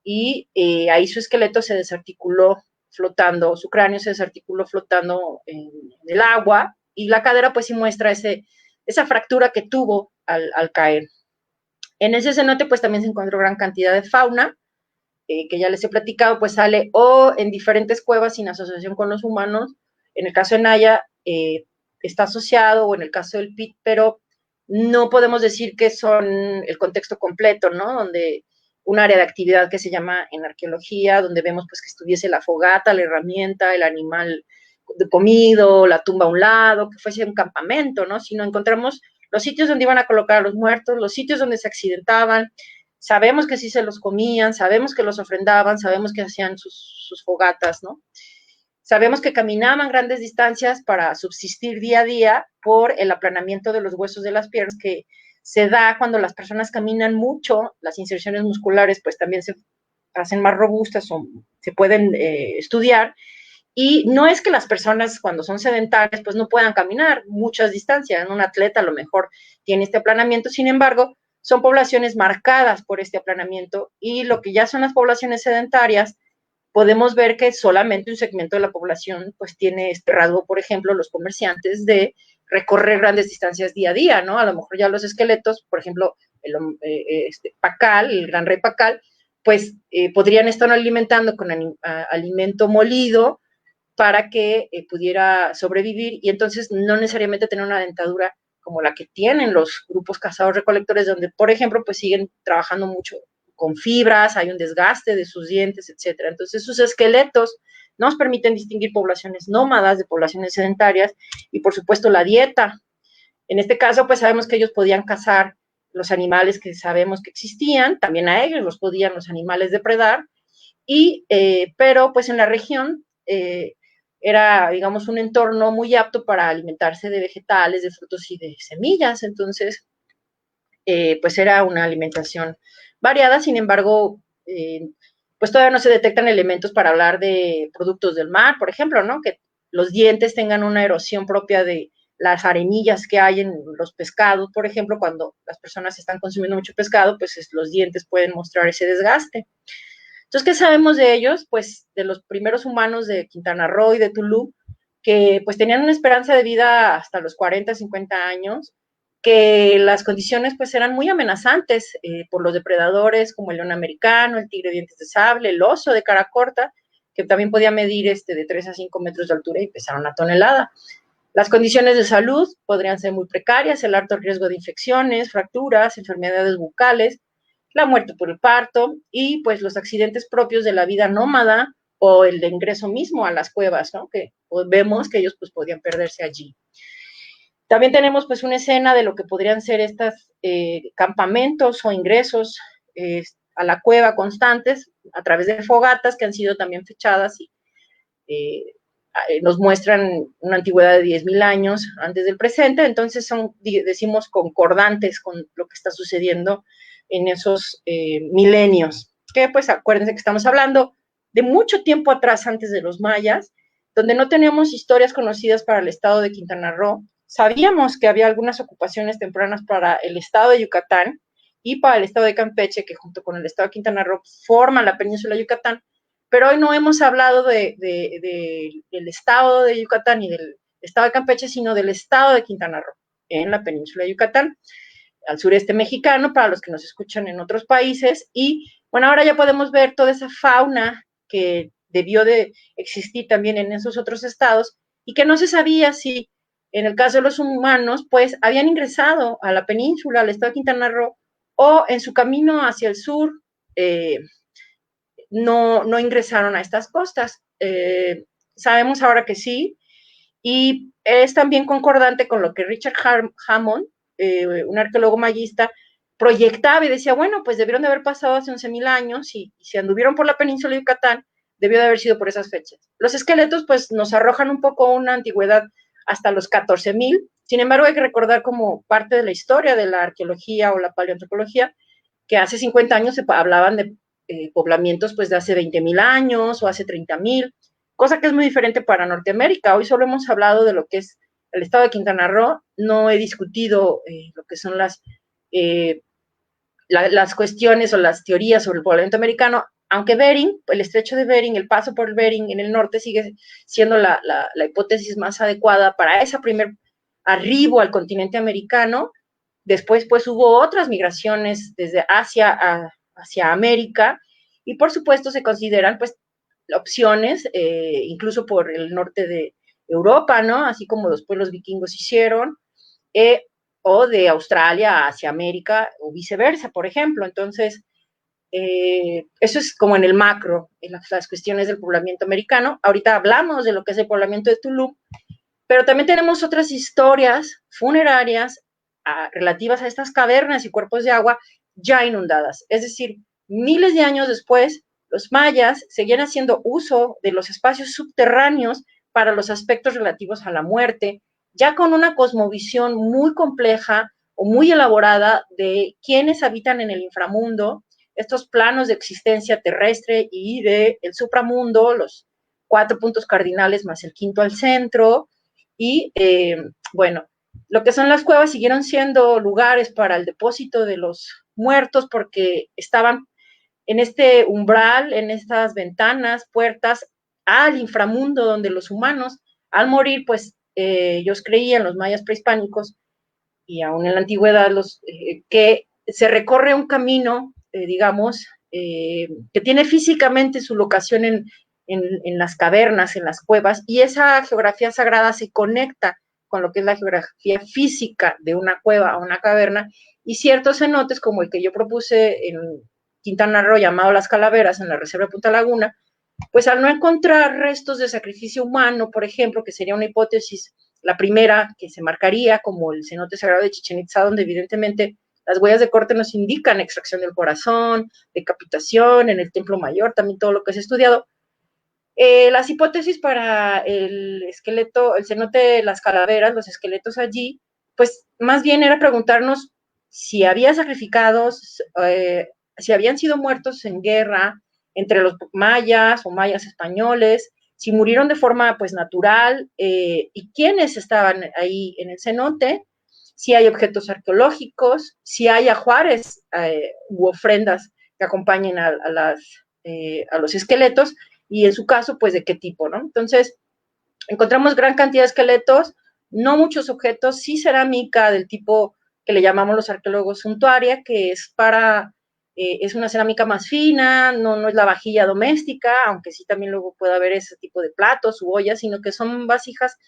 y ahí su esqueleto se desarticuló flotando, su cráneo se desarticuló flotando en el agua, y la cadera pues sí muestra esa fractura que tuvo al caer. En ese cenote pues también se encontró gran cantidad de fauna, que ya les he platicado, pues sale o en diferentes cuevas sin asociación con los humanos. En el caso de Naya está asociado, o en el caso del Pit, pero no podemos decir que son el contexto completo, ¿no? Donde un área de actividad que se llama en arqueología, donde vemos pues que estuviese la fogata, la herramienta, el animal comido, la tumba a un lado, que fuese un campamento, ¿no? Sino encontramos los sitios donde iban a colocar a los muertos, los sitios donde se accidentaban. Sabemos que sí se los comían, sabemos que los ofrendaban, sabemos que hacían sus fogatas, ¿no? Sabemos que caminaban grandes distancias para subsistir día a día por el aplanamiento de los huesos de las piernas que se da cuando las personas caminan mucho, las inserciones musculares pues también se hacen más robustas o se pueden estudiar, y no es que las personas cuando son sedentarias pues no puedan caminar muchas distancias, un atleta a lo mejor tiene este aplanamiento, sin embargo, son poblaciones marcadas por este aplanamiento, y lo que ya son las poblaciones sedentarias, podemos ver que solamente un segmento de la población pues tiene este rasgo, por ejemplo, los comerciantes, de recorrer grandes distancias día a día, ¿no? A lo mejor ya los esqueletos, por ejemplo, Pacal, el gran rey Pacal, pues podrían estar alimentando con alimento molido para que pudiera sobrevivir, y entonces no necesariamente tener una dentadura como la que tienen los grupos cazadores-recolectores, donde, por ejemplo, pues siguen trabajando mucho con fibras, hay un desgaste de sus dientes, etcétera. Entonces, sus esqueletos nos permiten distinguir poblaciones nómadas de poblaciones sedentarias, y, por supuesto, la dieta. En este caso, pues sabemos que ellos podían cazar los animales que sabemos que existían, también a ellos los podían los animales depredar, pero pues en la región era, digamos, un entorno muy apto para alimentarse de vegetales, de frutos y de semillas. Entonces, pues era una alimentación variada. Sin embargo, pues todavía no se detectan elementos para hablar de productos del mar, por ejemplo, ¿no? Que los dientes tengan una erosión propia de las arenillas que hay en los pescados, por ejemplo, cuando las personas están consumiendo mucho pescado, pues los dientes pueden mostrar ese desgaste. Entonces, ¿qué sabemos de ellos? Pues de los primeros humanos de Quintana Roo y de Tulum, que pues tenían una esperanza de vida hasta los 40, 50 años, que las condiciones pues eran muy amenazantes por los depredadores como el león americano, el tigre de dientes de sable, el oso de cara corta, que también podía medir de 3 a 5 metros de altura y pesar 1 tonelada. Las condiciones de salud podrían ser muy precarias, el alto riesgo de infecciones, fracturas, enfermedades bucales, la muerte por el parto y pues los accidentes propios de la vida nómada o el de ingreso mismo a las cuevas, ¿no? Que pues, vemos que ellos pues podían perderse allí. También tenemos pues una escena de lo que podrían ser estos campamentos o ingresos a la cueva constantes a través de fogatas que han sido también fechadas y nos muestran una antigüedad de 10,000 años antes del presente. Entonces son, decimos, concordantes con lo que está sucediendo en esos milenios, que pues acuérdense que estamos hablando de mucho tiempo atrás, antes de los mayas, donde no teníamos historias conocidas para el estado de Quintana Roo. Sabíamos que había algunas ocupaciones tempranas para el estado de Yucatán y para el estado de Campeche, que junto con el estado de Quintana Roo forman la península de Yucatán, pero hoy no hemos hablado del estado de Yucatán y del estado de Campeche, sino del estado de Quintana Roo, en la península de Yucatán, al sureste mexicano, para los que nos escuchan en otros países. Y bueno, ahora ya podemos ver toda esa fauna que debió de existir también en esos otros estados y que no se sabía si, en el caso de los humanos, pues habían ingresado a la península, al estado de Quintana Roo, o en su camino hacia el sur, no ingresaron a estas costas. Sabemos ahora que sí, y es también concordante con lo que Richard Hammond, un arqueólogo mayista, proyectaba y decía, bueno, pues debieron de haber pasado hace 11,000 años y si anduvieron por la península de Yucatán, debió de haber sido por esas fechas. Los esqueletos pues nos arrojan un poco una antigüedad hasta los 14,000, sin embargo hay que recordar como parte de la historia de la arqueología o la paleoantropología, que hace 50 años se hablaban de poblamientos pues de hace 20,000 años o hace 30,000, cosa que es muy diferente para Norteamérica. Hoy solo hemos hablado de lo que es el estado de Quintana Roo, no he discutido lo que son las cuestiones o las teorías sobre el poblamiento americano, aunque Bering, el estrecho de Bering, el paso por el Bering en el norte sigue siendo la hipótesis más adecuada para ese primer arribo al continente americano. Después pues hubo otras migraciones desde Asia hacia América, y por supuesto se consideran pues opciones, incluso por el norte de Europa, ¿no? Así como los pueblos vikingos hicieron, o de Australia hacia América, o viceversa, por ejemplo. Entonces, eso es como en el macro, en las cuestiones del poblamiento americano. Ahorita hablamos de lo que es el poblamiento de Tulum, pero también tenemos otras historias funerarias relativas a estas cavernas y cuerpos de agua ya inundadas. Es decir, miles de años después, los mayas seguían haciendo uso de los espacios subterráneos para los aspectos relativos a la muerte, ya con una cosmovisión muy compleja o muy elaborada de quienes habitan en el inframundo, estos planos de existencia terrestre y del supramundo, los 4 puntos cardinales más el quinto al centro, y bueno, lo que son las cuevas siguieron siendo lugares para el depósito de los muertos porque estaban en este umbral, en estas ventanas, puertas al inframundo donde los humanos al morir, pues ellos creían, los mayas prehispánicos y aún en la antigüedad, que se recorre un camino, digamos, que tiene físicamente su locación en las cavernas, en las cuevas, y esa geografía sagrada se conecta con lo que es la geografía física de una cueva o una caverna, y ciertos cenotes, como el que yo propuse en Quintana Roo, llamado Las Calaveras, en la Reserva de Punta Laguna, pues al no encontrar restos de sacrificio humano, por ejemplo, que sería una hipótesis, la primera que se marcaría como el cenote sagrado de Chichén Itzá, donde evidentemente las huellas de corte nos indican extracción del corazón, decapitación, en el Templo Mayor, también todo lo que se ha estudiado. Las hipótesis para el esqueleto, el cenote de las calaveras, los esqueletos allí, pues más bien era preguntarnos si había sacrificados, si habían sido muertos en guerra entre los mayas o mayas españoles, si murieron de forma pues natural y quiénes estaban ahí en el cenote, si hay objetos arqueológicos, si hay ajuares u ofrendas que acompañen a los esqueletos, y en su caso, pues, de qué tipo, ¿no? Entonces, encontramos gran cantidad de esqueletos, no muchos objetos, sí cerámica del tipo que le llamamos los arqueólogos suntuaria, que es es una cerámica más fina, no es la vajilla doméstica, aunque sí también luego puede haber ese tipo de platos u ollas, sino que son vasijas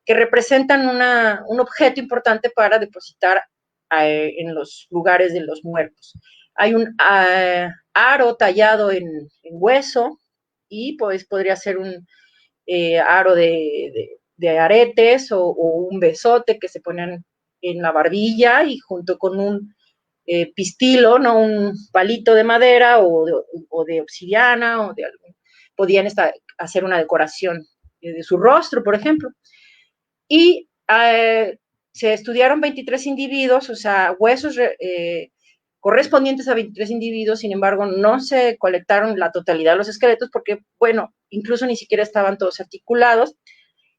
que representan un objeto importante para depositar en los lugares de los muertos. Hay un aro tallado en hueso, y pues podría ser un aro de aretes o un besote que se ponen en la barbilla y junto con un pistilo, ¿no? Un palito de madera o de obsidiana o de algún, podían hacer una decoración de su rostro, por ejemplo. Y se estudiaron 23 individuos, o sea, huesos correspondientes a 23 individuos, sin embargo, no se colectaron la totalidad de los esqueletos porque, bueno, incluso ni siquiera estaban todos articulados,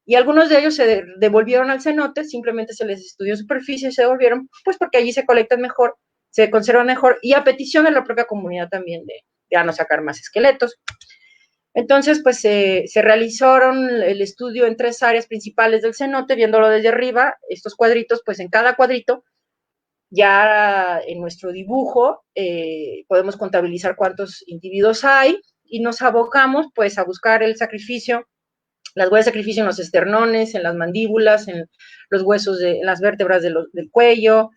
y algunos de ellos se devolvieron al cenote, simplemente se les estudió en superficie y se devolvieron, pues porque allí se colectan mejor, se conservan mejor, y a petición de la propia comunidad también de ya no sacar más esqueletos. Entonces, pues se realizaron el estudio en 3 áreas principales del cenote, viéndolo desde arriba, estos cuadritos, pues en cada cuadrito ya en nuestro dibujo podemos contabilizar cuántos individuos hay y nos abocamos pues a buscar el sacrificio, las huellas de sacrificio en los esternones, en las mandíbulas, en los huesos, en las vértebras del cuello,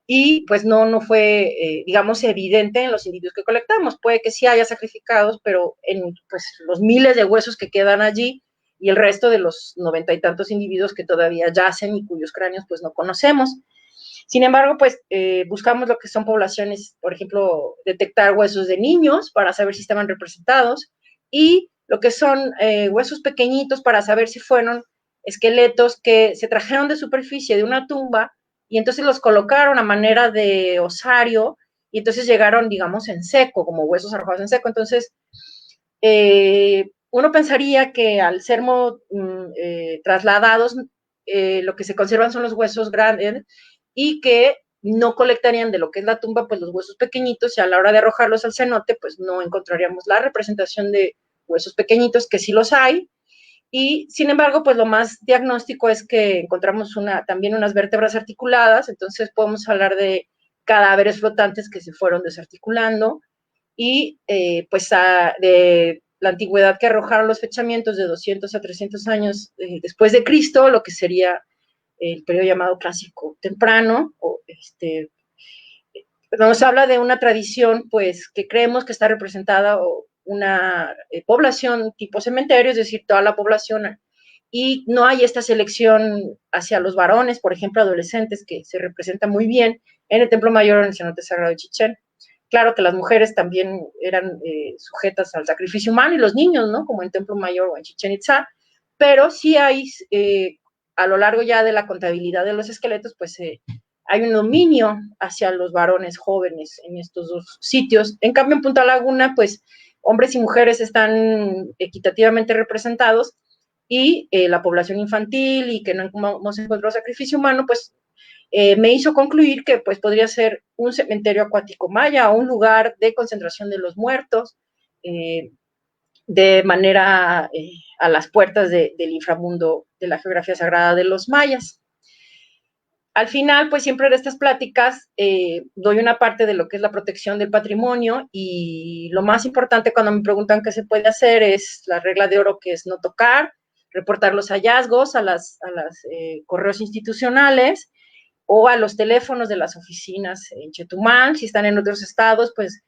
y pues no fue, digamos, evidente en los individuos que colectamos. Puede que sí haya sacrificados, pero en pues, los miles de huesos que quedan allí y el resto de los 90 y tantos individuos que todavía yacen y cuyos cráneos pues no conocemos. Sin embargo, pues buscamos lo que son poblaciones, por ejemplo, detectar huesos de niños para saber si estaban representados y lo que son huesos pequeñitos para saber si fueron esqueletos que se trajeron de superficie de una tumba y entonces los colocaron a manera de osario y entonces llegaron, digamos, en seco, como huesos arrojados en seco. Entonces, uno pensaría que al ser trasladados, lo que se conservan son los huesos grandes y que no colectarían de lo que es la tumba, pues los huesos pequeñitos, y a la hora de arrojarlos al cenote, pues no encontraríamos la representación de huesos pequeñitos, que sí los hay, y sin embargo, pues lo más diagnóstico es que encontramos también unas vértebras articuladas, entonces podemos hablar de cadáveres flotantes que se fueron desarticulando, y pues de la antigüedad que arrojaron los fechamientos de 200 a 300 años después de Cristo, lo que sería el periodo llamado clásico temprano, nos habla de una tradición pues que creemos que está representada una población tipo cementerio, es decir, toda la población, y no hay esta selección hacia los varones, por ejemplo, adolescentes, que se representa muy bien en el Templo Mayor o en el Cenote Sagrado de Chichén, Claro que las mujeres también eran sujetas al sacrificio humano y los niños, ¿no? Como en Templo Mayor o en Chichén Itzá, pero sí hay, a lo largo ya de la contabilidad de los esqueletos, pues hay un dominio hacia los varones jóvenes en estos dos sitios. En cambio, en Punta Laguna, pues hombres y mujeres están equitativamente representados y la población infantil y que no se encontró sacrificio humano, pues me hizo concluir que pues podría ser un cementerio acuático maya o un lugar de concentración de los muertos, de manera a las puertas del inframundo de la geografía sagrada de los mayas. Al final, pues siempre de estas pláticas doy una parte de lo que es la protección del patrimonio y lo más importante cuando me preguntan qué se puede hacer es la regla de oro, que es no tocar, reportar los hallazgos a las correos institucionales o a los teléfonos de las oficinas en Chetumal. Si están en otros estados, pues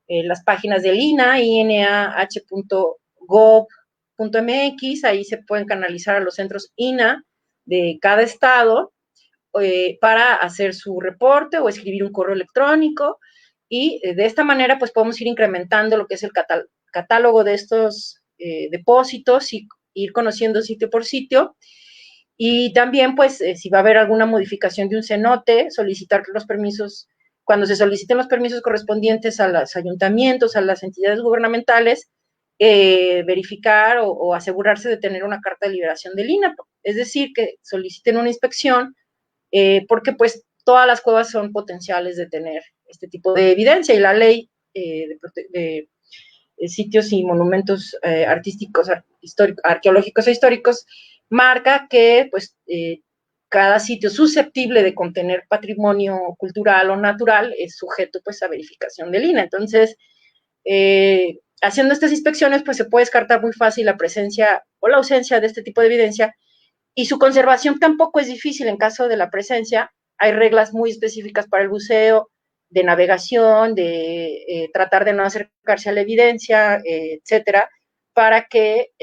las páginas del INAH, inah.gov.mx, ahí se pueden canalizar a los centros INAH de cada estado para hacer su reporte o escribir un correo electrónico, y de esta manera pues podemos ir incrementando lo que es el catálogo de estos depósitos y ir conociendo sitio por sitio. Y también, pues, si va a haber alguna modificación de un cenote, solicitar los permisos, cuando se soliciten los permisos correspondientes a los ayuntamientos, a las entidades gubernamentales, verificar o asegurarse de tener una carta de liberación del INAH, es decir, que soliciten una inspección, porque pues todas las cuevas son potenciales de tener este tipo de evidencia, y la ley de sitios y monumentos artísticos, arqueológicos e históricos marca que pues cada sitio susceptible de contener patrimonio cultural o natural es sujeto pues a verificación del INAH. Entonces, haciendo estas inspecciones pues se puede descartar muy fácil la presencia o la ausencia de este tipo de evidencia, y su conservación tampoco es difícil en caso de la presencia. Hay reglas muy específicas para el buceo, de navegación, de tratar de no acercarse a la evidencia, etcétera, para que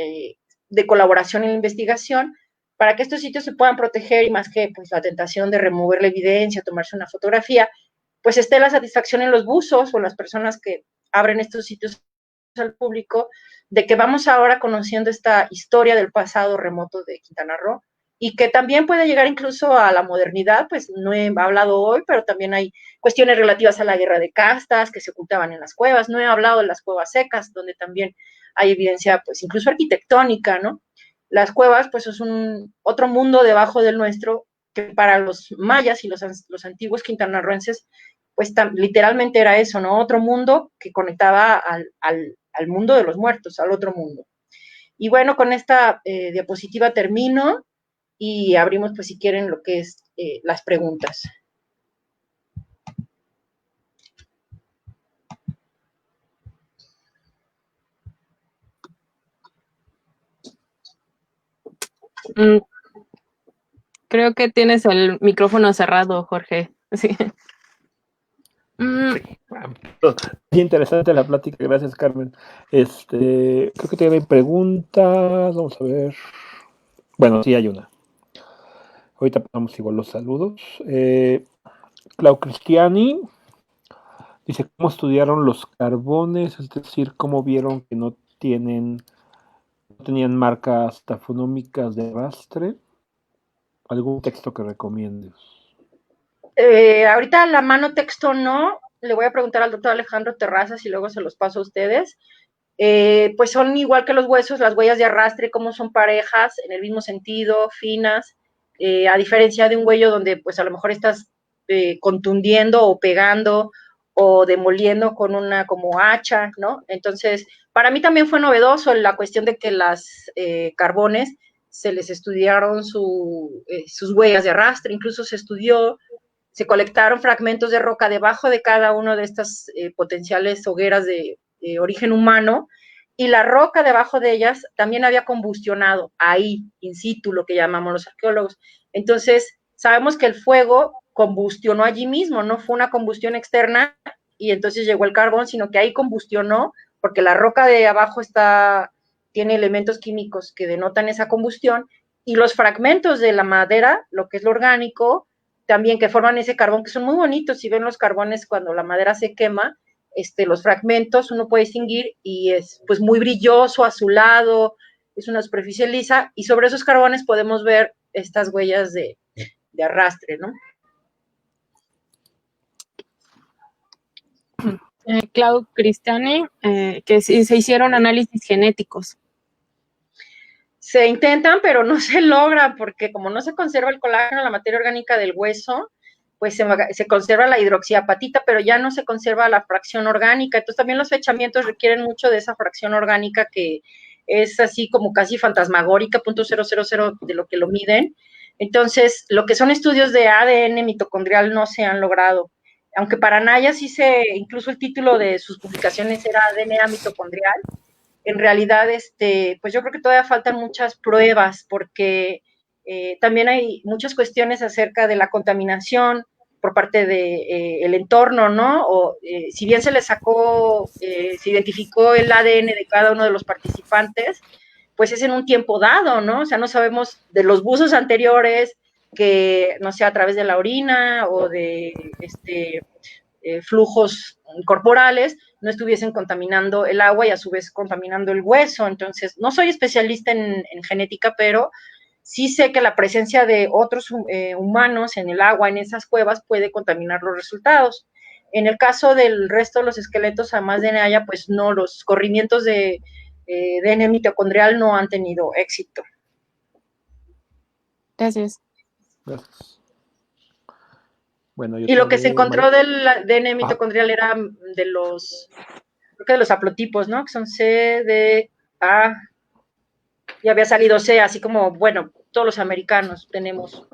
de colaboración en la investigación, para que estos sitios se puedan proteger, y más que pues la tentación de remover la evidencia, tomarse una fotografía, pues esté la satisfacción en los buzos o en las personas que abren estos sitios al público, de que vamos ahora conociendo esta historia del pasado remoto de Quintana Roo, y que también puede llegar incluso a la modernidad. Pues no he hablado hoy, pero también hay cuestiones relativas a la guerra de castas que se ocultaban en las cuevas. No he hablado de las cuevas secas, donde también hay evidencia, pues incluso arquitectónica, ¿no? Las cuevas, pues es otro mundo debajo del nuestro, que para los mayas y los antiguos quintanarroenses, pues literalmente era eso, ¿no? Otro mundo que conectaba al mundo de los muertos, al otro mundo. Y bueno, con esta diapositiva termino y abrimos, pues si quieren, lo que es las preguntas. Creo que tienes el micrófono cerrado, Jorge. Sí. Sí. Interesante la plática, gracias, Carmen. Creo que tiene preguntas, vamos a ver. Bueno, sí hay una. Ahorita pasamos igual los saludos. Clau Cristiani dice, ¿cómo estudiaron los carbones? Es decir, ¿cómo vieron que no tenían marcas tafonómicas de arrastre? ¿Algún texto que recomiendes? Ahorita la mano texto no, le voy a preguntar al doctor Alejandro Terrazas y luego se los paso a ustedes. Pues son igual que los huesos, las huellas de arrastre, como son parejas, en el mismo sentido, finas, a diferencia de un huello donde pues a lo mejor estás contundiendo o pegando o demoliendo con una como hacha, ¿no? Entonces, para mí también fue novedoso la cuestión de que las carbones se les estudiaron sus huellas de arrastre, incluso se colectaron fragmentos de roca debajo de cada una de estas potenciales hogueras de origen humano, y la roca debajo de ellas también había combustionado ahí, in situ, lo que llamamos los arqueólogos. Entonces, sabemos que el fuego combustionó allí mismo, no fue una combustión externa y entonces llegó el carbón, sino que ahí combustionó, porque la roca de abajo tiene elementos químicos que denotan esa combustión, y los fragmentos de la madera, lo que es lo orgánico, también que forman ese carbón, que son muy bonitos. Si ven los carbones cuando la madera se quema, los fragmentos, uno puede distinguir, y es pues muy brilloso, azulado, es una superficie lisa, y sobre esos carbones podemos ver estas huellas de arrastre, ¿no? Clau Cristiani, que se hicieron análisis genéticos. Se intentan, pero no se logra, porque como no se conserva el colágeno, la materia orgánica del hueso, pues se conserva la hidroxiapatita, pero ya no se conserva la fracción orgánica. Entonces también los fechamientos requieren mucho de esa fracción orgánica que es así como casi fantasmagórica, .000 de lo que lo miden. Entonces, lo que son estudios de ADN mitocondrial no se han logrado. Aunque para Naya sí incluso el título de sus publicaciones era DNA mitocondrial, en realidad, pues yo creo que todavía faltan muchas pruebas, porque también hay muchas cuestiones acerca de la contaminación por parte del entorno, ¿no? O si bien se le sacó, se identificó el ADN de cada uno de los participantes, pues es en un tiempo dado, ¿no? O sea, no sabemos de los buzos anteriores, que no sé, a través de la orina o de flujos corporales, no estuviesen contaminando el agua y a su vez contaminando el hueso. Entonces, no soy especialista en genética, pero sí sé que la presencia de otros humanos en el agua, en esas cuevas, puede contaminar los resultados. En el caso del resto de los esqueletos, además de Naya, pues no, los corrimientos de DNA mitocondrial no han tenido éxito. Gracias. Gracias. Bueno, y lo que se encontró del DNA mitocondrial era de los, creo que de los haplotipos, ¿no? Que son C, D, A, y había salido C, así como, bueno, todos los americanos tenemos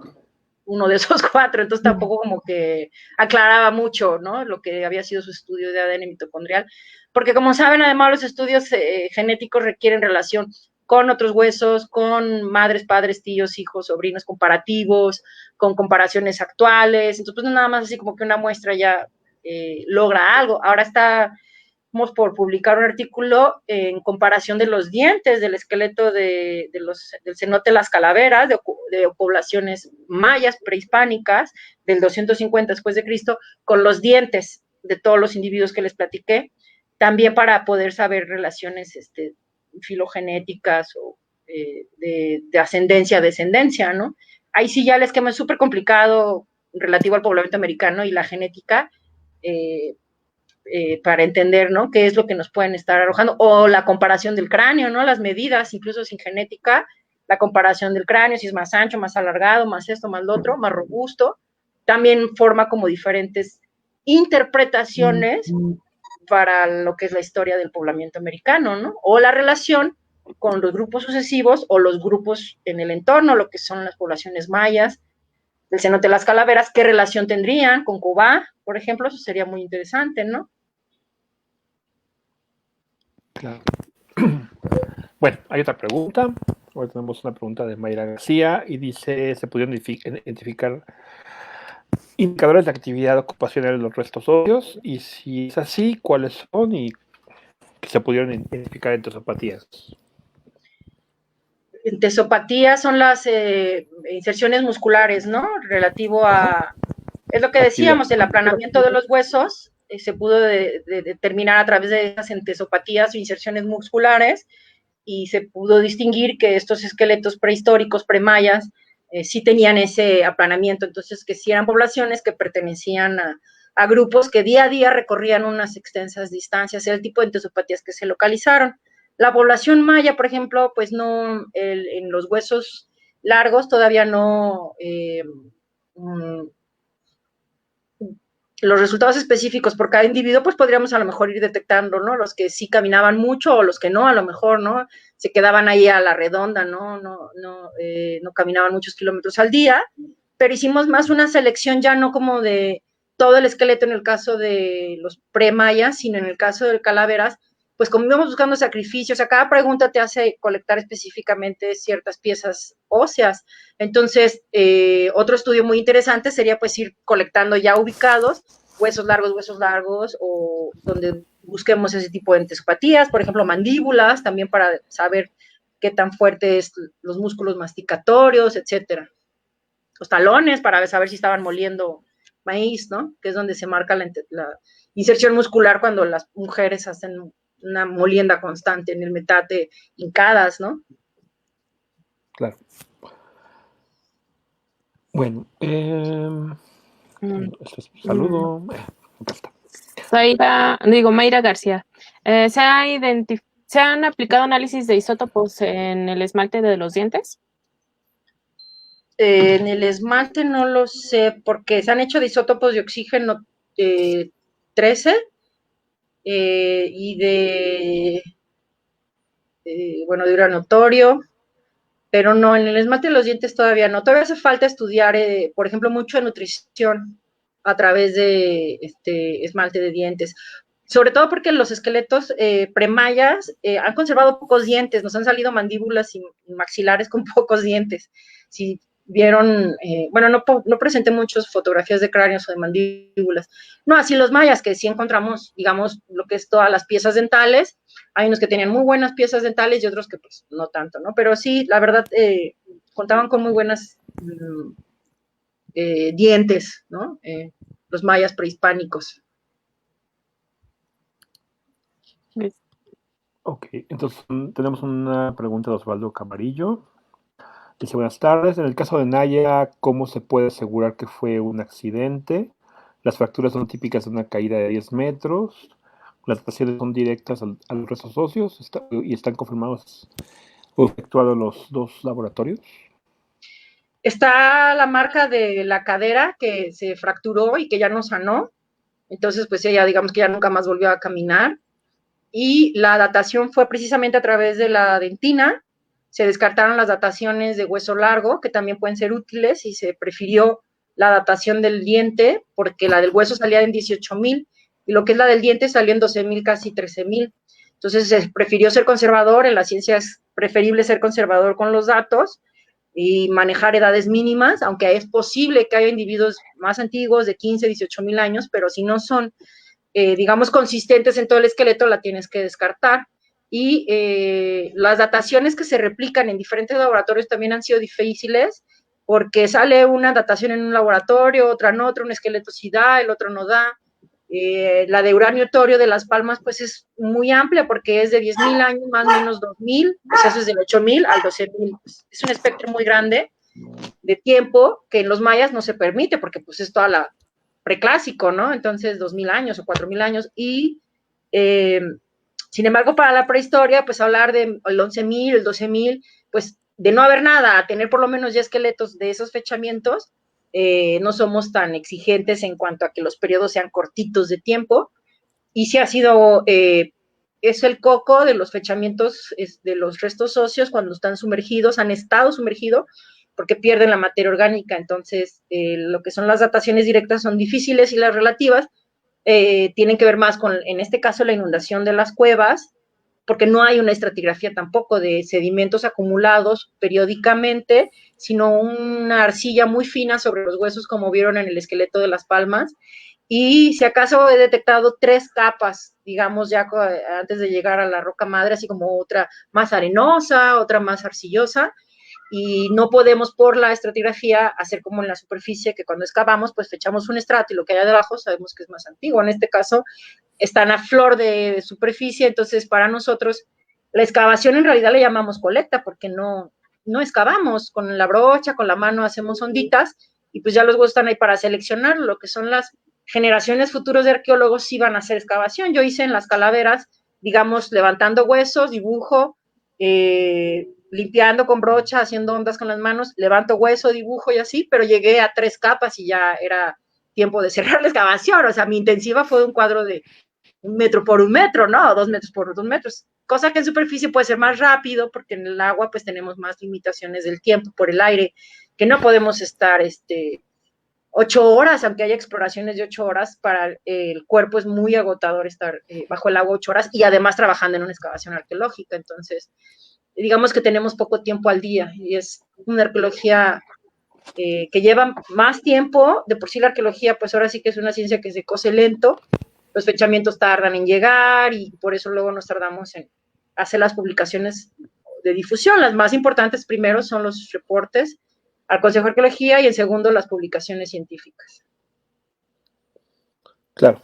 uno de esos 4, entonces tampoco como que aclaraba mucho, ¿no? Lo que había sido su estudio de ADN mitocondrial, porque como saben, además los estudios genéticos requieren relación con otros huesos, con madres, padres, tíos, hijos, sobrinos, comparativos, con comparaciones actuales. Entonces, pues no nada más así como que una muestra ya logra algo. Ahora estamos por publicar un artículo en comparación de los dientes del esqueleto del cenote de las calaveras, de poblaciones mayas prehispánicas, del 250 después de Cristo, con los dientes de todos los individuos que les platiqué, también para poder saber relaciones filogenéticas o de ascendencia a descendencia, ¿no? Ahí sí ya el esquema es súper complicado relativo al poblamiento americano y la genética, para entender, ¿no? Qué es lo que nos pueden estar arrojando, o la comparación del cráneo, ¿no? Las medidas, incluso sin genética, la comparación del cráneo, si es más ancho, más alargado, más esto, más lo otro, más robusto, también forma como diferentes interpretaciones para lo que es la historia del poblamiento americano, ¿no? O la relación con los grupos sucesivos o los grupos en el entorno, lo que son las poblaciones mayas, del cenote de las calaveras, ¿qué relación tendrían con Cobá, por ejemplo? Eso sería muy interesante, ¿no? Claro. Bueno, hay otra pregunta. Hoy tenemos una pregunta de Mayra García y dice, ¿se pudieron identificar indicadores de actividad ocupacional de los restos óseos? Y si es así, ¿cuáles son? Y se pudieron identificar entesopatías. Entesopatías son las inserciones musculares, ¿no? Relativo a, es lo que decíamos, el aplanamiento de los huesos, se pudo determinar a través de esas entesopatías o inserciones musculares, y se pudo distinguir que estos esqueletos prehistóricos, premayas, sí tenían ese aplanamiento, entonces que sí eran poblaciones que pertenecían a grupos que día a día recorrían unas extensas distancias, era el tipo de entesopatías que se localizaron. La población maya, por ejemplo, pues no, en los huesos largos todavía no, los resultados específicos por cada individuo, pues podríamos a lo mejor ir detectando, ¿no? Los que sí caminaban mucho o los que no, a lo mejor, ¿no? Se quedaban ahí a la redonda, ¿no? No caminaban muchos kilómetros al día, pero hicimos más una selección ya no como de todo el esqueleto en el caso de los pre-mayas, sino en el caso de calaveras, pues como íbamos buscando sacrificios, a cada pregunta te hace colectar específicamente ciertas piezas óseas. Entonces, otro estudio muy interesante sería pues ir colectando ya ubicados huesos largos, o donde busquemos ese tipo de entesopatías, por ejemplo, mandíbulas, también para saber qué tan fuertes los músculos masticatorios, etcétera. Los talones, para saber si estaban moliendo maíz, ¿no? Que es donde se marca la inserción muscular cuando las mujeres hacen una molienda constante en el metate, hincadas, ¿no? Claro. Bueno, esto es saludo. Acá está. Mayra García. ¿Se han aplicado análisis de isótopos en el esmalte de los dientes? En el esmalte no lo sé, porque se han hecho de isótopos de oxígeno 13 y bueno, de uranotorio, pero no, en el esmalte de los dientes todavía no. Todavía hace falta estudiar, por ejemplo, mucho de nutrición a través de esmalte de dientes. Sobre todo porque los esqueletos premayas han conservado pocos dientes, nos han salido mandíbulas y maxilares con pocos dientes. Si vieron, bueno, no presenté muchas fotografías de cráneos o de mandíbulas. No, así los mayas, que sí encontramos, digamos, lo que es todas las piezas dentales. Hay unos que tenían muy buenas piezas dentales y otros que pues no tanto, ¿no? Pero sí, la verdad, contaban con muy buenas dientes, ¿no? Los mayas prehispánicos. Ok, entonces tenemos una pregunta de Osvaldo Camarillo. Dice, buenas tardes. En el caso de Naya, ¿cómo se puede asegurar que fue un accidente? Las fracturas son típicas de una caída de 10 metros. Las lesiones son directas a los restos óseos y están confirmados o efectuados los dos laboratorios. Está la marca de la cadera que se fracturó y que ya no sanó. Entonces, pues ella, digamos que ya nunca más volvió a caminar. Y la datación fue precisamente a través de la dentina. Se descartaron las dataciones de hueso largo, que también pueden ser útiles, y se prefirió la datación del diente, porque la del hueso salía en 18,000, y lo que es la del diente salió en 12,000, casi 13,000. Entonces se prefirió ser conservador, en la ciencia es preferible ser conservador con los datos, y manejar edades mínimas, aunque es posible que haya individuos más antiguos de 15, 18,000 años, pero si no son digamos, consistentes en todo el esqueleto, la tienes que descartar. Y las dataciones que se replican en diferentes laboratorios también han sido difíciles, porque sale una datación en un laboratorio, otra en otro, un esqueleto sí da, el otro no da. La de uranio torio de Las Palmas, pues es muy amplia, porque es de 10,000 años, más o menos 2,000, o sea, eso es del 8,000 al 12,000. Pues, es un espectro muy grande de tiempo que en los mayas no se permite, porque pues es toda la preclásico, ¿no? Entonces, 2,000 años o 4,000 años. Y, sin embargo, para la prehistoria, pues hablar del 11,000, el 12,000, pues de no haber nada, a tener por lo menos ya esqueletos de esos fechamientos, no somos tan exigentes en cuanto a que los periodos sean cortitos de tiempo. Y sí ha sido, es el coco de los fechamientos de los restos óseos cuando están sumergidos, han estado sumergidos, porque pierden la materia orgánica. Entonces, lo que son las dataciones directas son difíciles y las relativas tienen que ver más con, en este caso, la inundación de las cuevas, porque no hay una estratigrafía tampoco de sedimentos acumulados periódicamente, sino una arcilla muy fina sobre los huesos, como vieron en el esqueleto de Las Palmas. Y si acaso he detectado 3 capas, digamos, ya antes de llegar a la roca madre, así como otra más arenosa, otra más arcillosa, y no podemos por la estratigrafía hacer como en la superficie, que cuando excavamos pues fechamos un estrato y lo que hay debajo sabemos que es más antiguo. En este caso están a flor de superficie, entonces para nosotros la excavación en realidad le llamamos colecta, porque no excavamos con la brocha, con la mano hacemos onditas, y pues ya los huesos están ahí para seleccionar. Lo que son las generaciones futuros de arqueólogos sí van a hacer excavación. Yo hice en las calaveras, digamos, levantando huesos, dibujo, limpiando con brocha, haciendo ondas con las manos, levanto hueso, dibujo y así, pero llegué a 3 capas y ya era tiempo de cerrar la excavación. O sea, mi intensiva fue un cuadro de 1 metro por 1 metro, ¿no? O 2 metros por 2 metros. Cosa que en superficie puede ser más rápido, porque en el agua pues tenemos más limitaciones del tiempo por el aire, que no podemos estar 8 horas, aunque haya exploraciones de 8 horas, para el cuerpo es muy agotador estar bajo el agua 8 horas y además trabajando en una excavación arqueológica. Entonces, digamos que tenemos poco tiempo al día y es una arqueología que lleva más tiempo. De por sí la arqueología, pues ahora sí que es una ciencia que se cose lento, los fechamientos tardan en llegar y por eso luego nos tardamos en hacer las publicaciones de difusión. Las más importantes primero son los reportes al Consejo de Arqueología y en segundo las publicaciones científicas. Claro,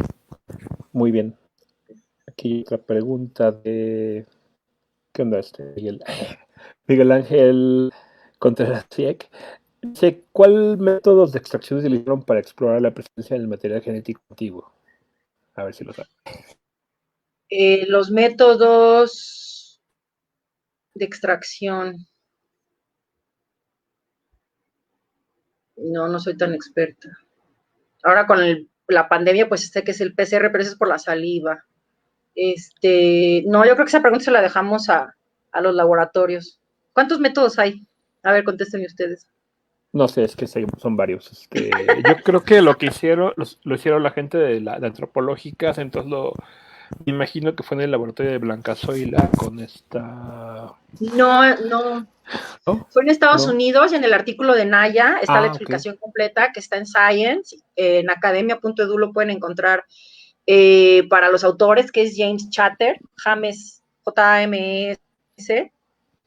muy bien. Aquí hay otra pregunta de... ¿Qué onda Miguel? Miguel Ángel Contreras Cieck. Dice, ¿cuál métodos de extracción se utilizaron para explorar la presencia del material genético antiguo? A ver si lo sabe. Los métodos de extracción. No soy tan experta. Ahora con la pandemia, pues sé que es el PCR, pero eso es por la saliva. No, yo creo que esa pregunta se la dejamos a los laboratorios. ¿Cuántos métodos hay? A ver, contéstenme ustedes. No sé, es que son varios. Yo creo que lo que hicieron, lo hicieron la gente de antropológicas, entonces me imagino que fue en el laboratorio de Blanca Zoila con esta... No. ¿No? Fue en Estados ¿No? Unidos y en el artículo de Naya está la Ok. explicación completa que está en Science. En academia.edu lo pueden encontrar para los autores, que es James Chater, James, J-A-M-E-S,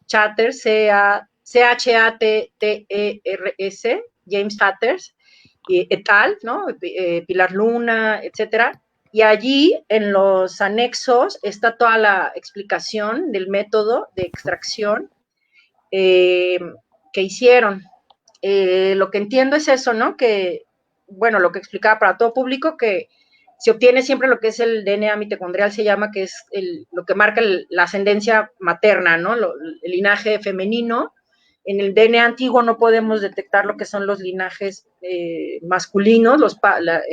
Chatter, C-H-A-T-T-E-R-S, James Chatters, et al., ¿no? Pilar Luna, etcétera. Y allí, en los anexos, está toda la explicación del método de extracción que hicieron. Lo que entiendo es eso, ¿no? Que, bueno, lo que explicaba para todo público, que se obtiene siempre lo que es el DNA mitocondrial, se llama, que es lo que marca la ascendencia materna, ¿no? El linaje femenino. En el DNA antiguo no podemos detectar lo que son los linajes masculinos, la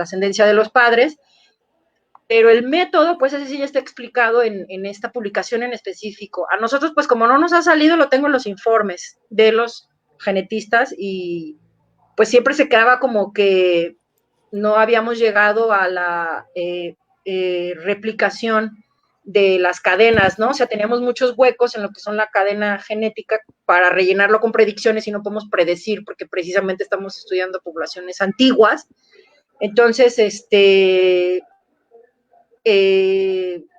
ascendencia de los padres, pero el método, pues ese sí ya está explicado en esta publicación en específico. A nosotros, pues como no nos ha salido, lo tengo en los informes de los genetistas y pues siempre se quedaba como que no habíamos llegado a la replicación de las cadenas, ¿no? O sea, teníamos muchos huecos en lo que son la cadena genética para rellenarlo con predicciones y no podemos predecir porque precisamente estamos estudiando poblaciones antiguas. Entonces,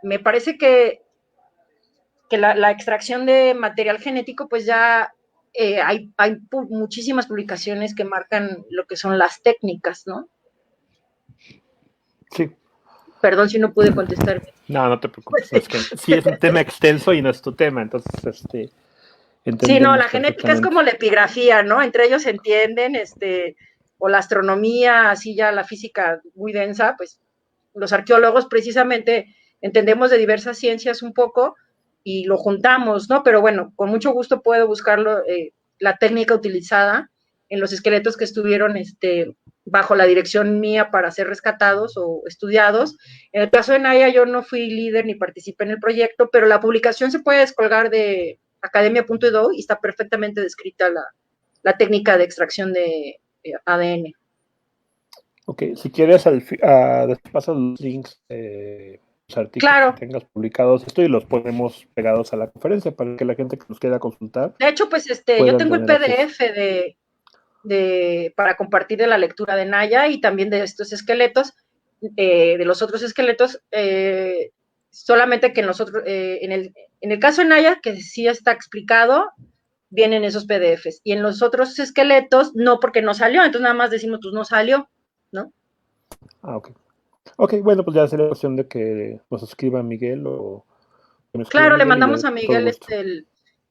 me parece que la extracción de material genético, pues ya hay muchísimas publicaciones que marcan lo que son las técnicas, ¿no? Sí. Perdón si no pude contestar. No te preocupes. Es que sí es un tema extenso y no es tu tema, entonces Sí, no, entendemos la genética es como perfectamente. la epigrafía, ¿no? Entre ellos se entienden, o la astronomía, así ya la física muy densa, pues los arqueólogos precisamente entendemos de diversas ciencias un poco y lo juntamos, ¿no? Pero bueno, con mucho gusto puedo buscarlo, la técnica utilizada en los esqueletos que estuvieron bajo la dirección mía para ser rescatados o estudiados. En el caso de Naya, yo no fui líder ni participé en el proyecto, pero la publicación se puede descolgar de academia.edu y está perfectamente descrita la técnica de extracción de ADN. Ok, si quieres, después paso los links de los artículos que Claro. tengas publicados esto y los ponemos pegados a la conferencia para que la gente que nos quiera consultar De hecho, pues yo puedan tengo el tener acceso. PDF para compartir de la lectura de Naya y también de estos esqueletos, de los otros esqueletos, solamente que en el caso de Naya, que sí está explicado, vienen esos PDFs. Y en los otros esqueletos, no, porque no salió, entonces nada más decimos, pues no salió, ¿no? Ok. Ok, bueno, pues ya sería cuestión de que nos escriba Miguel o que me escriba Claro, le Miguel y mandamos de a todo Miguel gusto.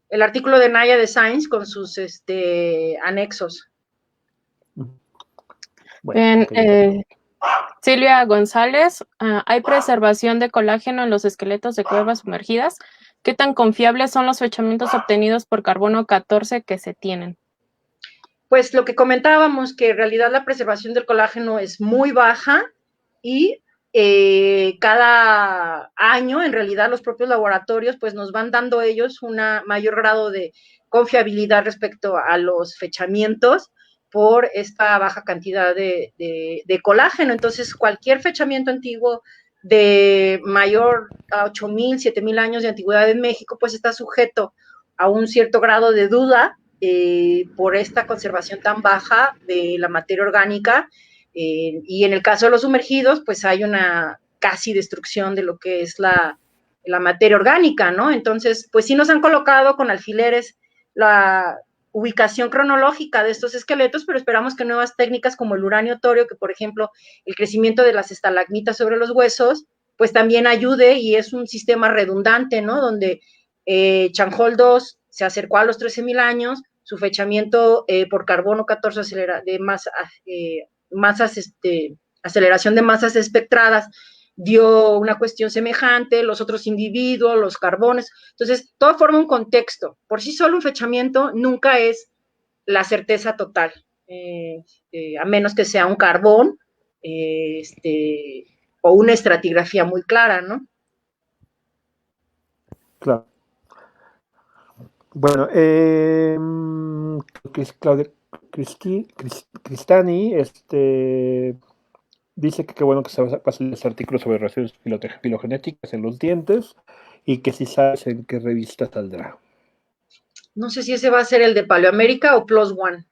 el artículo de Naya de Science con sus anexos. Bueno, Bien, ok, perfecto. Silvia González, ¿hay preservación de colágeno en los esqueletos de cuevas sumergidas? ¿Qué tan confiables son los fechamientos obtenidos por carbono 14 que se tienen? Pues lo que comentábamos, que en realidad la preservación del colágeno es muy baja y cada año, en realidad, los propios laboratorios pues nos van dando ellos un mayor grado de confiabilidad respecto a los fechamientos por esta baja cantidad de colágeno. Entonces, cualquier fechamiento antiguo de mayor a 8,000, 7,000 años de antigüedad en México, pues está sujeto a un cierto grado de duda por esta conservación tan baja de la materia orgánica. Y en el caso de los sumergidos, pues hay una casi destrucción de lo que es la materia orgánica, ¿no? Entonces, pues sí nos han colocado con alfileres ubicación cronológica de estos esqueletos, pero esperamos que nuevas técnicas como el uranio torio, que por ejemplo el crecimiento de las estalagmitas sobre los huesos, pues también ayude, y es un sistema redundante, ¿no? Donde Chanjol 2 se acercó a los 13.000 años, su fechamiento por carbono 14 aceleración de masas espectradas dio una cuestión semejante, los otros individuos, los carbones. Entonces, todo forma un contexto. Por sí solo un fechamiento nunca es la certeza total, a menos que sea un carbón o una estratigrafía muy clara, ¿no? Claro. Bueno, Claudia Cristani, dice que qué bueno que se pasen los artículos sobre reacciones filogenéticas en los dientes y que si sabes en qué revista saldrá. No sé si ese va a ser el de Paleoamérica o Plus One.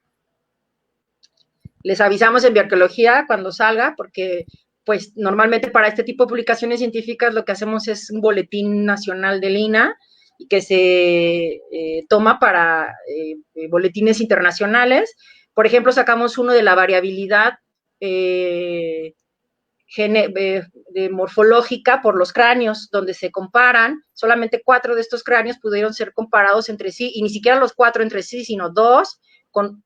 Les avisamos en Bioarqueología cuando salga, porque pues normalmente para este tipo de publicaciones científicas lo que hacemos es un boletín nacional del INAH y que se toma para boletines internacionales. Por ejemplo, sacamos uno de la variabilidad morfológica por los cráneos, donde se comparan, solamente 4 de estos cráneos pudieron ser comparados entre sí, y ni siquiera los 4 entre sí, sino 2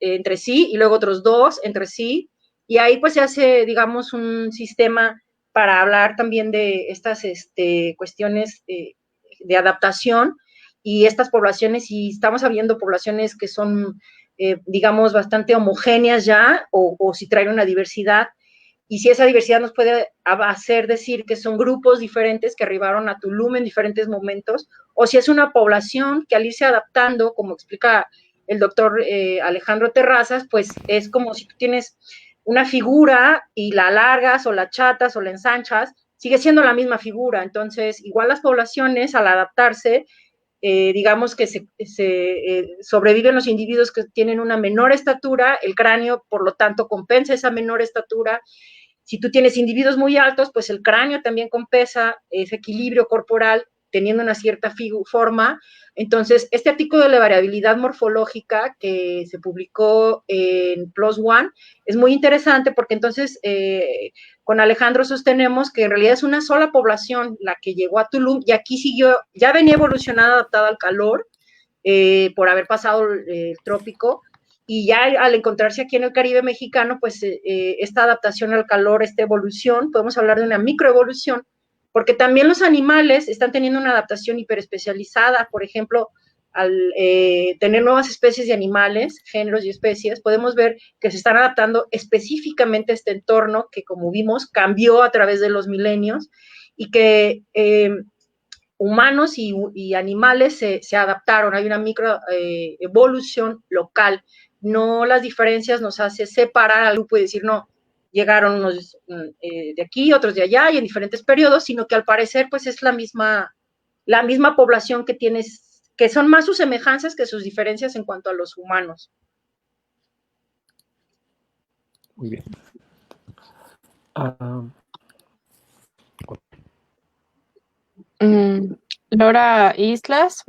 entre sí, y luego otros 2 entre sí, y ahí pues se hace, digamos, un sistema para hablar también de estas cuestiones de adaptación, y estas poblaciones, y estamos habiendo poblaciones que son, digamos, bastante homogéneas ya, o si traen una diversidad, y si esa diversidad nos puede hacer decir que son grupos diferentes que arribaron a Tulum en diferentes momentos, o si es una población que al irse adaptando, como explica el doctor Alejandro Terrazas, pues es como si tú tienes una figura y la alargas o la achatas o la ensanchas, sigue siendo la misma figura. Entonces, igual las poblaciones al adaptarse, digamos que sobreviven los individuos que tienen una menor estatura, el cráneo, por lo tanto, compensa esa menor estatura. Si tú tienes individuos muy altos, pues el cráneo también compensa ese equilibrio corporal teniendo una cierta forma. Entonces, este artículo de la variabilidad morfológica que se publicó en Plus One es muy interesante porque entonces con Alejandro sostenemos que en realidad es una sola población la que llegó a Tulum y aquí siguió, ya venía evolucionada adaptada al calor por haber pasado el trópico, y ya al encontrarse aquí en el Caribe mexicano, pues esta adaptación al calor, esta evolución, podemos hablar de una microevolución, porque también los animales están teniendo una adaptación hiperespecializada. Por ejemplo, al tener nuevas especies de animales, géneros y especies, podemos ver que se están adaptando específicamente a este entorno que, como vimos, cambió a través de los milenios, y que humanos y animales se adaptaron. Hay una microevolución local. No las diferencias nos hace separar al grupo y decir, no, llegaron unos de aquí, otros de allá, y en diferentes periodos, sino que al parecer pues es la misma población que tienes, que son más sus semejanzas que sus diferencias en cuanto a los humanos. Muy bien. Laura Islas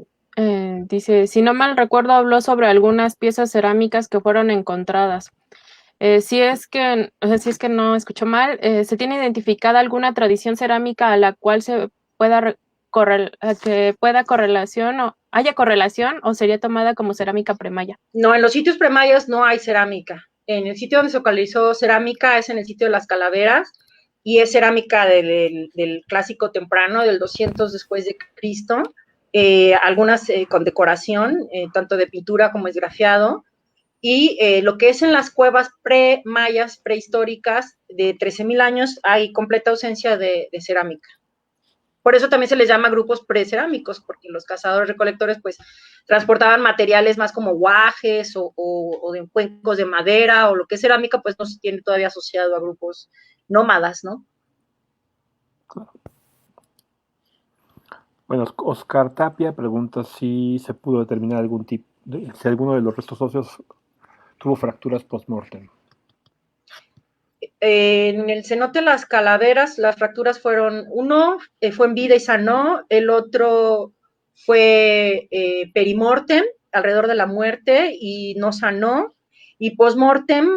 dice, si no mal recuerdo, habló sobre algunas piezas cerámicas que fueron encontradas. Si es que no escucho mal, ¿se tiene identificada alguna tradición cerámica a la cual se pueda haya correlación, o sería tomada como cerámica premaya? No, en los sitios premayas no hay cerámica. En el sitio donde se localizó cerámica es en el sitio de las Calaveras, y es cerámica del clásico temprano, del 200 después de Cristo, algunas con decoración, tanto de pintura como esgrafiado, y lo que es en las cuevas pre-mayas, prehistóricas, de 13.000 años, hay completa ausencia de cerámica. Por eso también se les llama grupos precerámicos, porque los cazadores recolectores pues transportaban materiales más como guajes o de cuencos de madera, o lo que es cerámica, pues no se tiene todavía asociado a grupos nómadas, ¿no? Bueno, Oscar Tapia pregunta si se pudo determinar algún tipo, si alguno de los restos óseos tuvo fracturas post-mortem. En el cenote de las Calaveras, las fracturas fueron, uno fue en vida y sanó, el otro fue perimortem, alrededor de la muerte y no sanó. Y post-mortem,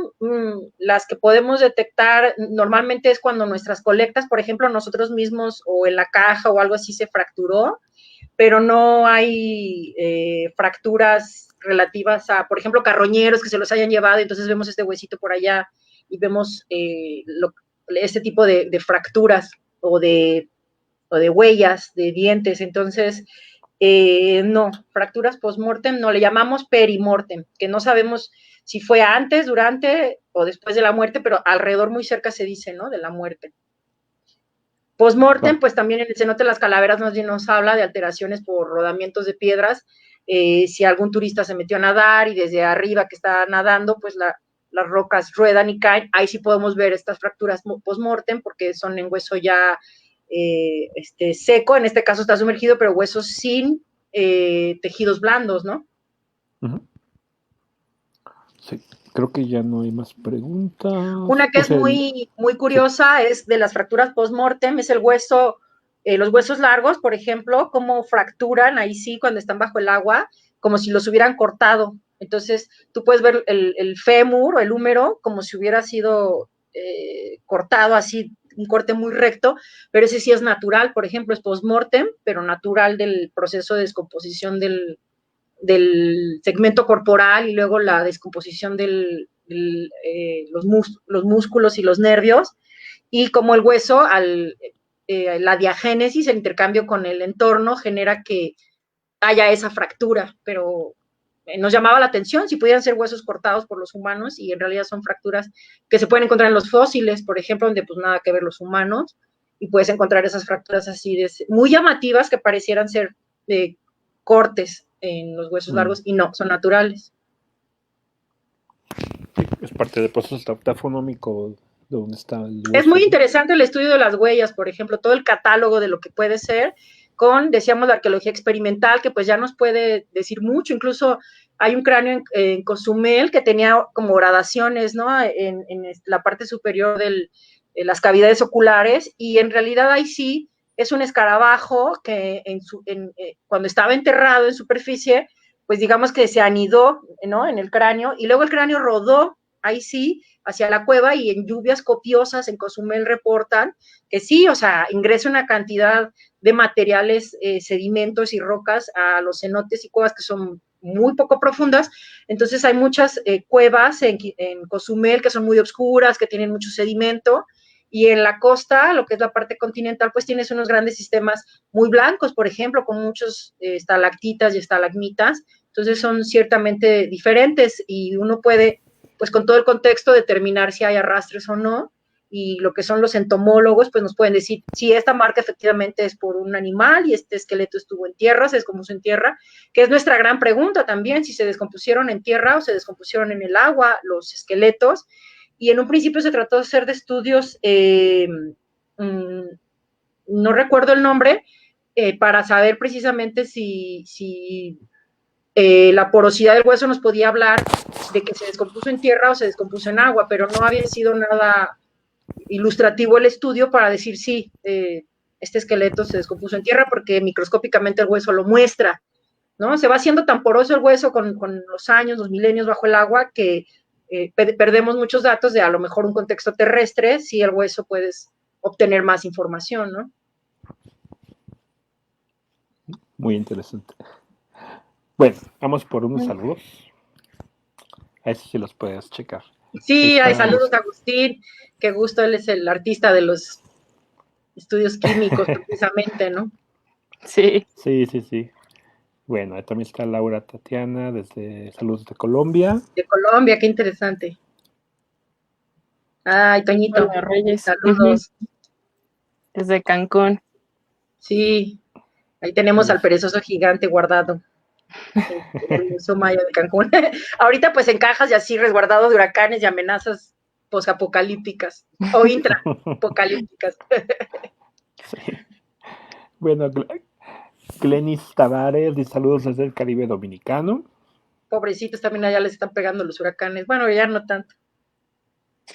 las que podemos detectar normalmente es cuando nuestras colectas, por ejemplo, nosotros mismos o en la caja o algo así se fracturó, pero no hay fracturas relativas a, por ejemplo, carroñeros que se los hayan llevado, entonces vemos este huesito por allá y vemos este tipo de fracturas o de huellas de dientes. Entonces, no, fracturas post-mortem no, le llamamos perimortem, que no sabemos si fue antes, durante o después de la muerte, pero alrededor muy cerca se dice, ¿no? De la muerte. Post-mortem, pues también en el cenote de las calaveras nos habla de alteraciones por rodamientos de piedras. Si algún turista se metió a nadar y desde arriba que está nadando, pues las rocas ruedan y caen, ahí sí podemos ver estas fracturas post-mortem porque son en hueso ya seco, en este caso está sumergido, pero huesos sin tejidos blandos, ¿no? Sí, creo que ya no hay más preguntas. Una que es muy curiosa es de las fracturas post-mortem, es el hueso, los huesos largos, por ejemplo, cómo fracturan ahí sí cuando están bajo el agua, como si los hubieran cortado. Entonces, tú puedes ver el fémur o el húmero como si hubiera sido cortado así, un corte muy recto, pero ese sí es natural, por ejemplo, es post-mortem, pero natural del proceso de descomposición del segmento corporal y luego la descomposición los músculos y los nervios, y como el hueso, la diagénesis, el intercambio con el entorno, genera que haya esa fractura, pero nos llamaba la atención si pudieran ser huesos cortados por los humanos y en realidad son fracturas que se pueden encontrar en los fósiles, por ejemplo, donde pues nada que ver los humanos, y puedes encontrar esas fracturas así muy llamativas que parecieran ser cortes en los huesos largos y no, son naturales. Sí, es parte del proceso tafonómico de donde está el hueso. Es muy interesante el estudio de las huellas, por ejemplo, todo el catálogo de lo que puede ser, decíamos, la arqueología experimental, que pues ya nos puede decir mucho. Incluso hay un cráneo en Cozumel que tenía como gradaciones, ¿no? En la parte superior de las cavidades oculares, y en realidad ahí sí es un escarabajo que cuando estaba enterrado en superficie, pues digamos que se anidó, ¿no? En el cráneo, y luego el cráneo rodó, ahí sí, hacia la cueva, y en lluvias copiosas en Cozumel reportan que sí, o sea, ingresa una cantidad de materiales, sedimentos y rocas a los cenotes y cuevas que son muy poco profundas. Entonces hay muchas cuevas en Cozumel que son muy oscuras, que tienen mucho sedimento, y en la costa, lo que es la parte continental, pues tienes unos grandes sistemas muy blancos, por ejemplo, con muchos estalactitas y estalagmitas. Entonces son ciertamente diferentes y uno puede, pues con todo el contexto, determinar si hay arrastres o no, y lo que son los entomólogos, pues nos pueden decir si esta marca efectivamente es por un animal y este esqueleto estuvo en tierra, se descompuso en tierra, que es nuestra gran pregunta también, si se descompusieron en tierra o se descompusieron en el agua los esqueletos. Y en un principio se trató de hacer de estudios, no recuerdo el nombre, para saber precisamente si la porosidad del hueso nos podía hablar de que se descompuso en tierra o se descompuso en agua, pero no había sido nada ilustrativo el estudio para decir sí, este esqueleto se descompuso en tierra, porque microscópicamente el hueso lo muestra, ¿no? Se va haciendo tan poroso el hueso con los años, los milenios bajo el agua, que perdemos muchos datos de a lo mejor un contexto terrestre. Si el hueso puedes obtener más información, ¿no? Muy interesante. Bueno, vamos por unos saludos. A ver si los puedes checar. Sí, hay saludos a Agustín, qué gusto, él es el artista de los estudios químicos, precisamente, ¿no? Sí. Sí. Bueno, también está Laura Tatiana, saludos de Colombia. De Colombia, qué interesante. Ay, Toñito. Hola, Reyes. Saludos. Desde Cancún. Sí, ahí tenemos al perezoso gigante guardado. El universo maya de Cancún. Ahorita pues en cajas y así resguardado de huracanes y amenazas posapocalípticas o intraapocalípticas. Sí. Bueno, Glenis Tavares dice saludos desde el Caribe Dominicano. Pobrecitos, también allá les están pegando los huracanes. Bueno, ya no tanto.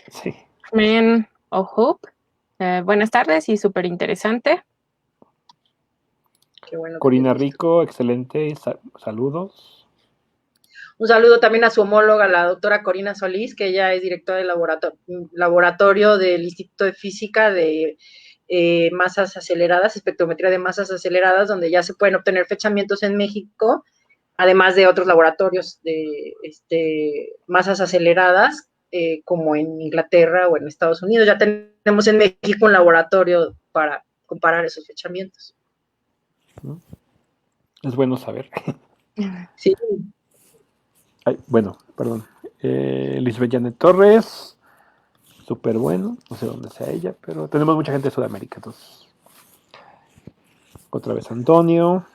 Sí. Men O'Hope, buenas tardes y súper interesante. Qué bueno. Corina Rico, excelente, saludos. Un saludo también a su homóloga, la doctora Corina Solís, que ella es directora del laboratorio del Instituto de Física de masas aceleradas, espectrometría de masas aceleradas, donde ya se pueden obtener fechamientos en México, además de otros laboratorios de masas aceleradas, como en Inglaterra o en Estados Unidos. Ya tenemos en México un laboratorio para comparar esos fechamientos. Es bueno saber. Sí. Ay, bueno, perdón. Lisbeth Janet Torres, súper bueno, no sé dónde sea ella, pero tenemos mucha gente de Sudamérica, entonces. Otra vez Antonio.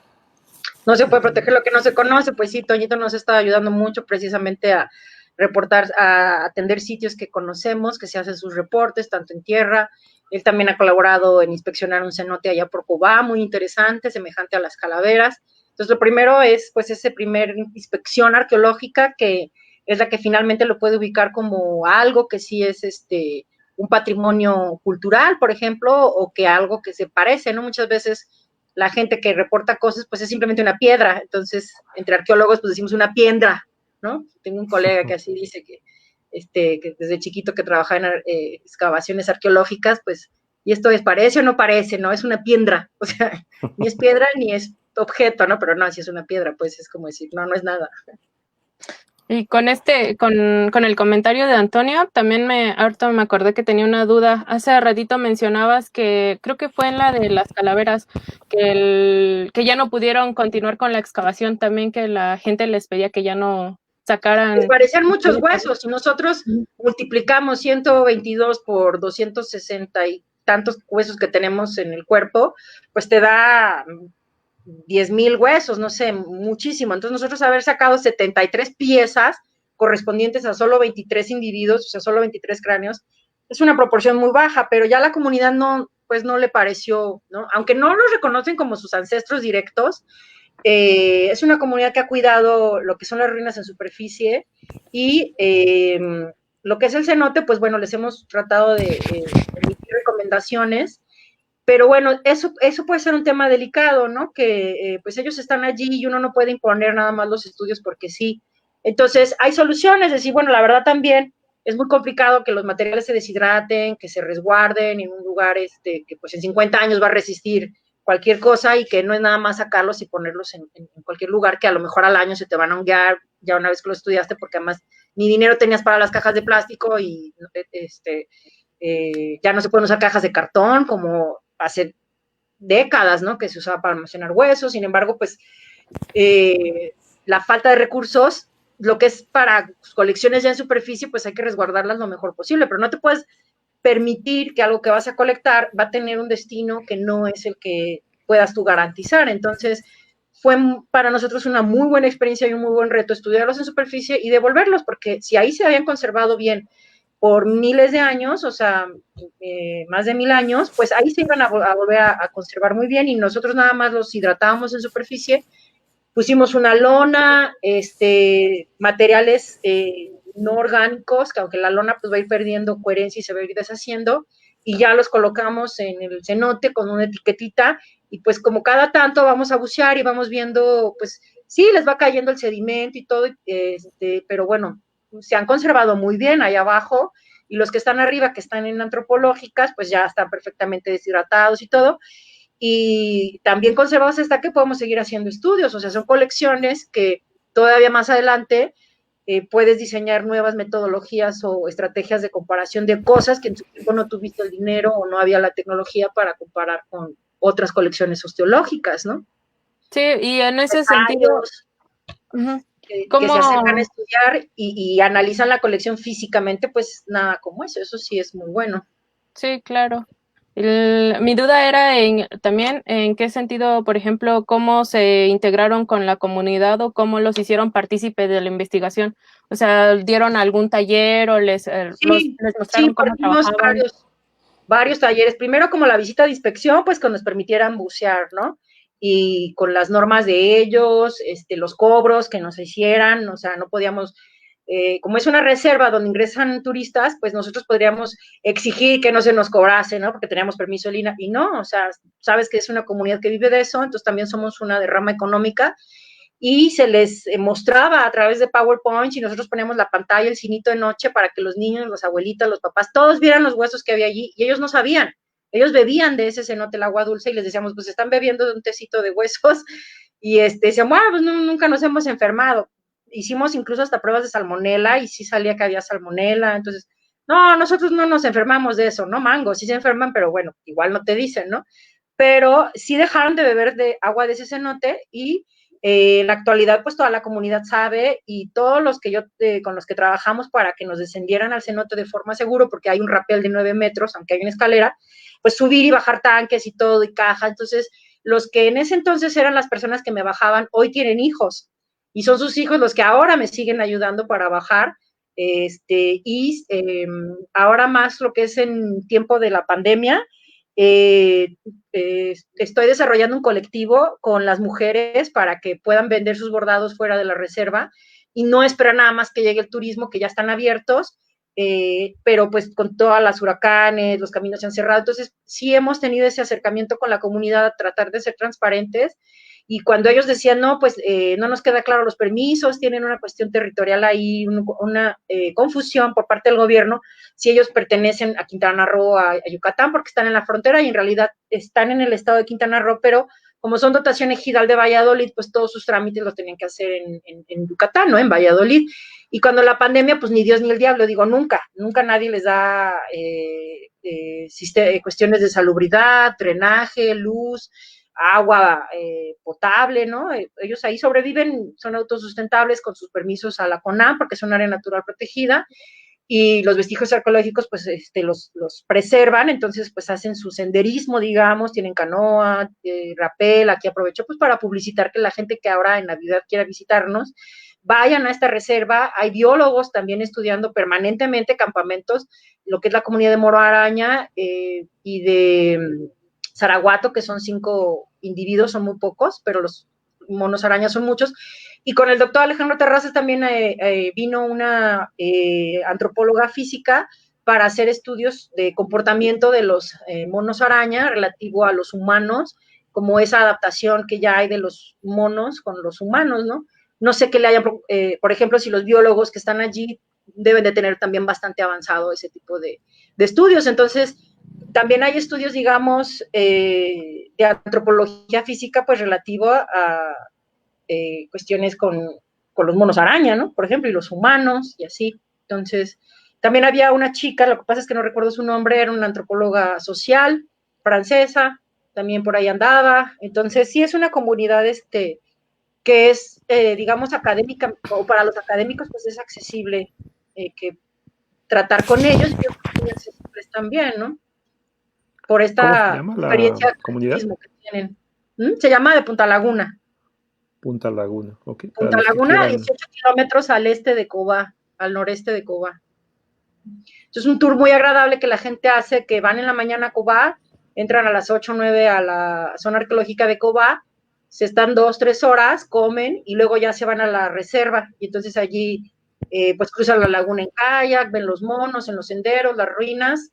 No se puede proteger lo que no se conoce, pues sí, Toñito nos está ayudando mucho precisamente a reportar, a atender sitios que conocemos, que se hacen sus reportes, tanto en tierra. Él también ha colaborado en inspeccionar un cenote allá por Cobá, muy interesante, semejante a las calaveras. Entonces, lo primero es, pues, esa primer inspección arqueológica, que es la que finalmente lo puede ubicar como algo que sí es un patrimonio cultural, por ejemplo, o que algo que se parece, ¿no? Muchas veces la gente que reporta cosas, pues es simplemente una piedra. Entonces, entre arqueólogos, pues decimos una piedra, ¿no? Tengo un colega que así dice que desde chiquito que trabaja en excavaciones arqueológicas, pues, y esto es, ¿parece o no parece? No, es una piedra. O sea, ni es piedra ni es objeto, ¿no? Pero no, si es una piedra, pues es como decir, no, no es nada. Y con con el comentario de Antonio, también ahorita me acordé que tenía una duda. Hace ratito mencionabas que, creo que fue en la de las calaveras, que ya no pudieron continuar con la excavación, también que la gente les pedía que ya no sacaran. Les parecían muchos huesos, y nosotros multiplicamos 122 por 260 y tantos huesos que tenemos en el cuerpo, pues te da 10,000 huesos, no sé, muchísimo. Entonces nosotros haber sacado 73 piezas correspondientes a solo 23 individuos, o sea, solo 23 cráneos, es una proporción muy baja, pero ya la comunidad no, pues no le pareció, ¿no? Aunque no los reconocen como sus ancestros directos, es una comunidad que ha cuidado lo que son las ruinas en superficie y lo que es el cenote, pues bueno, les hemos tratado de emitir recomendaciones, pero bueno, eso puede ser un tema delicado, ¿no? Que pues ellos están allí y uno no puede imponer nada más los estudios porque sí. Entonces, hay soluciones, es decir, bueno, la verdad también es muy complicado que los materiales se deshidraten, que se resguarden en un lugar que pues en 50 años va a resistir cualquier cosa y que no es nada más sacarlos y ponerlos en cualquier lugar que a lo mejor al año se te van a honguear ya una vez que lo estudiaste, porque además ni dinero tenías para las cajas de plástico y ya no se pueden usar cajas de cartón como hace décadas, ¿no? Que se usaba para almacenar huesos. Sin embargo, pues la falta de recursos, lo que es para colecciones ya en superficie, pues hay que resguardarlas lo mejor posible, pero no te puedes permitir que algo que vas a colectar va a tener un destino que no es el que puedas tú garantizar. Entonces, fue para nosotros una muy buena experiencia y un muy buen reto estudiarlos en superficie y devolverlos, porque si ahí se habían conservado bien por miles de años, o sea, más de 1000 años, pues ahí se iban a volver a conservar muy bien y nosotros nada más los hidratábamos en superficie, pusimos una lona, materiales no orgánicos, que aunque la lona pues va a ir perdiendo coherencia y se va a ir deshaciendo, y ya los colocamos en el cenote con una etiquetita, y pues como cada tanto vamos a bucear y vamos viendo, pues sí, les va cayendo el sedimento y todo, pero bueno, se han conservado muy bien ahí abajo, y los que están arriba, que están en antropológicas, pues ya están perfectamente deshidratados y todo, y también conservados hasta que podemos seguir haciendo estudios, o sea, son colecciones que todavía más adelante puedes diseñar nuevas metodologías o estrategias de comparación de cosas que en su tiempo no tuviste el dinero o no había la tecnología para comparar con otras colecciones osteológicas, ¿no? Sí, y en ese sentido, que se acercan a estudiar y analizan la colección físicamente, pues nada como eso sí es muy bueno. Sí, claro. Mi duda era también en qué sentido, por ejemplo, cómo se integraron con la comunidad o cómo los hicieron partícipe de la investigación. O sea, ¿dieron algún taller o les mostraron cómo trabajaban? Varios talleres. Primero como la visita de inspección, pues que nos permitieran bucear, ¿no? Y con las normas de ellos, los cobros que nos hicieran, o sea, no podíamos, como es una reserva donde ingresan turistas, pues nosotros podríamos exigir que no se nos cobrase, ¿no? Porque teníamos permiso de INAH, y no, o sea, sabes que es una comunidad que vive de eso, entonces también somos una derrama económica, y se les mostraba a través de PowerPoint y nosotros poníamos la pantalla, el cinito de noche para que los niños, las abuelitas, los papás, todos vieran los huesos que había allí y ellos no sabían. Ellos bebían de ese cenote el agua dulce y les decíamos, pues están bebiendo de un tecito de huesos y decíamos, bueno, pues nunca nos hemos enfermado. Hicimos incluso hasta pruebas de salmonela y sí salía que había salmonela, entonces, no, nosotros no nos enfermamos de eso, ¿no? Mango, sí se enferman, pero bueno, igual no te dicen, ¿no? Pero sí dejaron de beber de agua de ese cenote y en la actualidad, pues toda la comunidad sabe y todos los que con los que trabajamos para que nos descendieran al cenote de forma segura, porque hay un rapel de 9 metros, aunque hay una escalera, pues subir y bajar tanques y todo y caja. Entonces, los que en ese entonces eran las personas que me bajaban, hoy tienen hijos y son sus hijos los que ahora me siguen ayudando para bajar. Ahora más lo que es en tiempo de la pandemia, estoy desarrollando un colectivo con las mujeres para que puedan vender sus bordados fuera de la reserva y no esperar nada más que llegue el turismo, que ya están abiertos, pero pues con todas las huracanes, los caminos se han cerrado, entonces sí hemos tenido ese acercamiento con la comunidad a tratar de ser transparentes y cuando ellos decían, no, pues no nos queda claro los permisos, tienen una cuestión territorial ahí, una confusión por parte del gobierno, si ellos pertenecen a Quintana Roo, a Yucatán, porque están en la frontera y en realidad están en el estado de Quintana Roo, pero como son dotación ejidal de Valladolid, pues todos sus trámites los tenían que hacer en Yucatán, ¿no? En Valladolid. Y cuando la pandemia, pues ni Dios ni el diablo, digo, nunca nadie les da cuestiones de salubridad, drenaje, luz, agua potable, ¿no? Ellos ahí sobreviven, son autosustentables con sus permisos a la CONAM, porque es un área natural protegida, y los vestigios arqueológicos, pues, los preservan, entonces, pues, hacen su senderismo, digamos, tienen canoa, rapel, aquí aprovecho, pues, para publicitar que la gente que ahora en Navidad quiera visitarnos, vayan a esta reserva, hay biólogos también estudiando permanentemente campamentos, lo que es la comunidad de Moro Araña y de Zaraguato, que son 5 individuos, son muy pocos, pero los monos arañas son muchos, y con el doctor Alejandro Terrazas también vino una antropóloga física para hacer estudios de comportamiento de los monos araña relativo a los humanos, como esa adaptación que ya hay de los monos con los humanos, ¿no? No sé qué le hayan, por ejemplo, si los biólogos que están allí deben de tener también bastante avanzado ese tipo de estudios. Entonces, también hay estudios, digamos, de antropología física, pues relativo a cuestiones con los monos araña, ¿no? Por ejemplo, y los humanos, y así. Entonces, también había una chica, lo que pasa es que no recuerdo su nombre, era una antropóloga social, francesa, también por ahí andaba. Entonces, sí es una comunidad que es, digamos, académica, o para los académicos, pues es accesible que tratar con ellos, y muy accesibles también, ¿no? Por esta experiencia de turismo que tienen. Se llama de Punta Laguna. Punta Laguna, ok. Punta Laguna, 18 kilómetros al este de Cobá, al noreste de Cobá. Entonces, es un tour muy agradable que la gente hace, que van en la mañana a Cobá, entran a las 8 o 9 a la zona arqueológica de Cobá, se están 2, 3 horas, comen y luego ya se van a la reserva. Y entonces allí, pues cruzan la laguna en kayak, ven los monos en los senderos, las ruinas,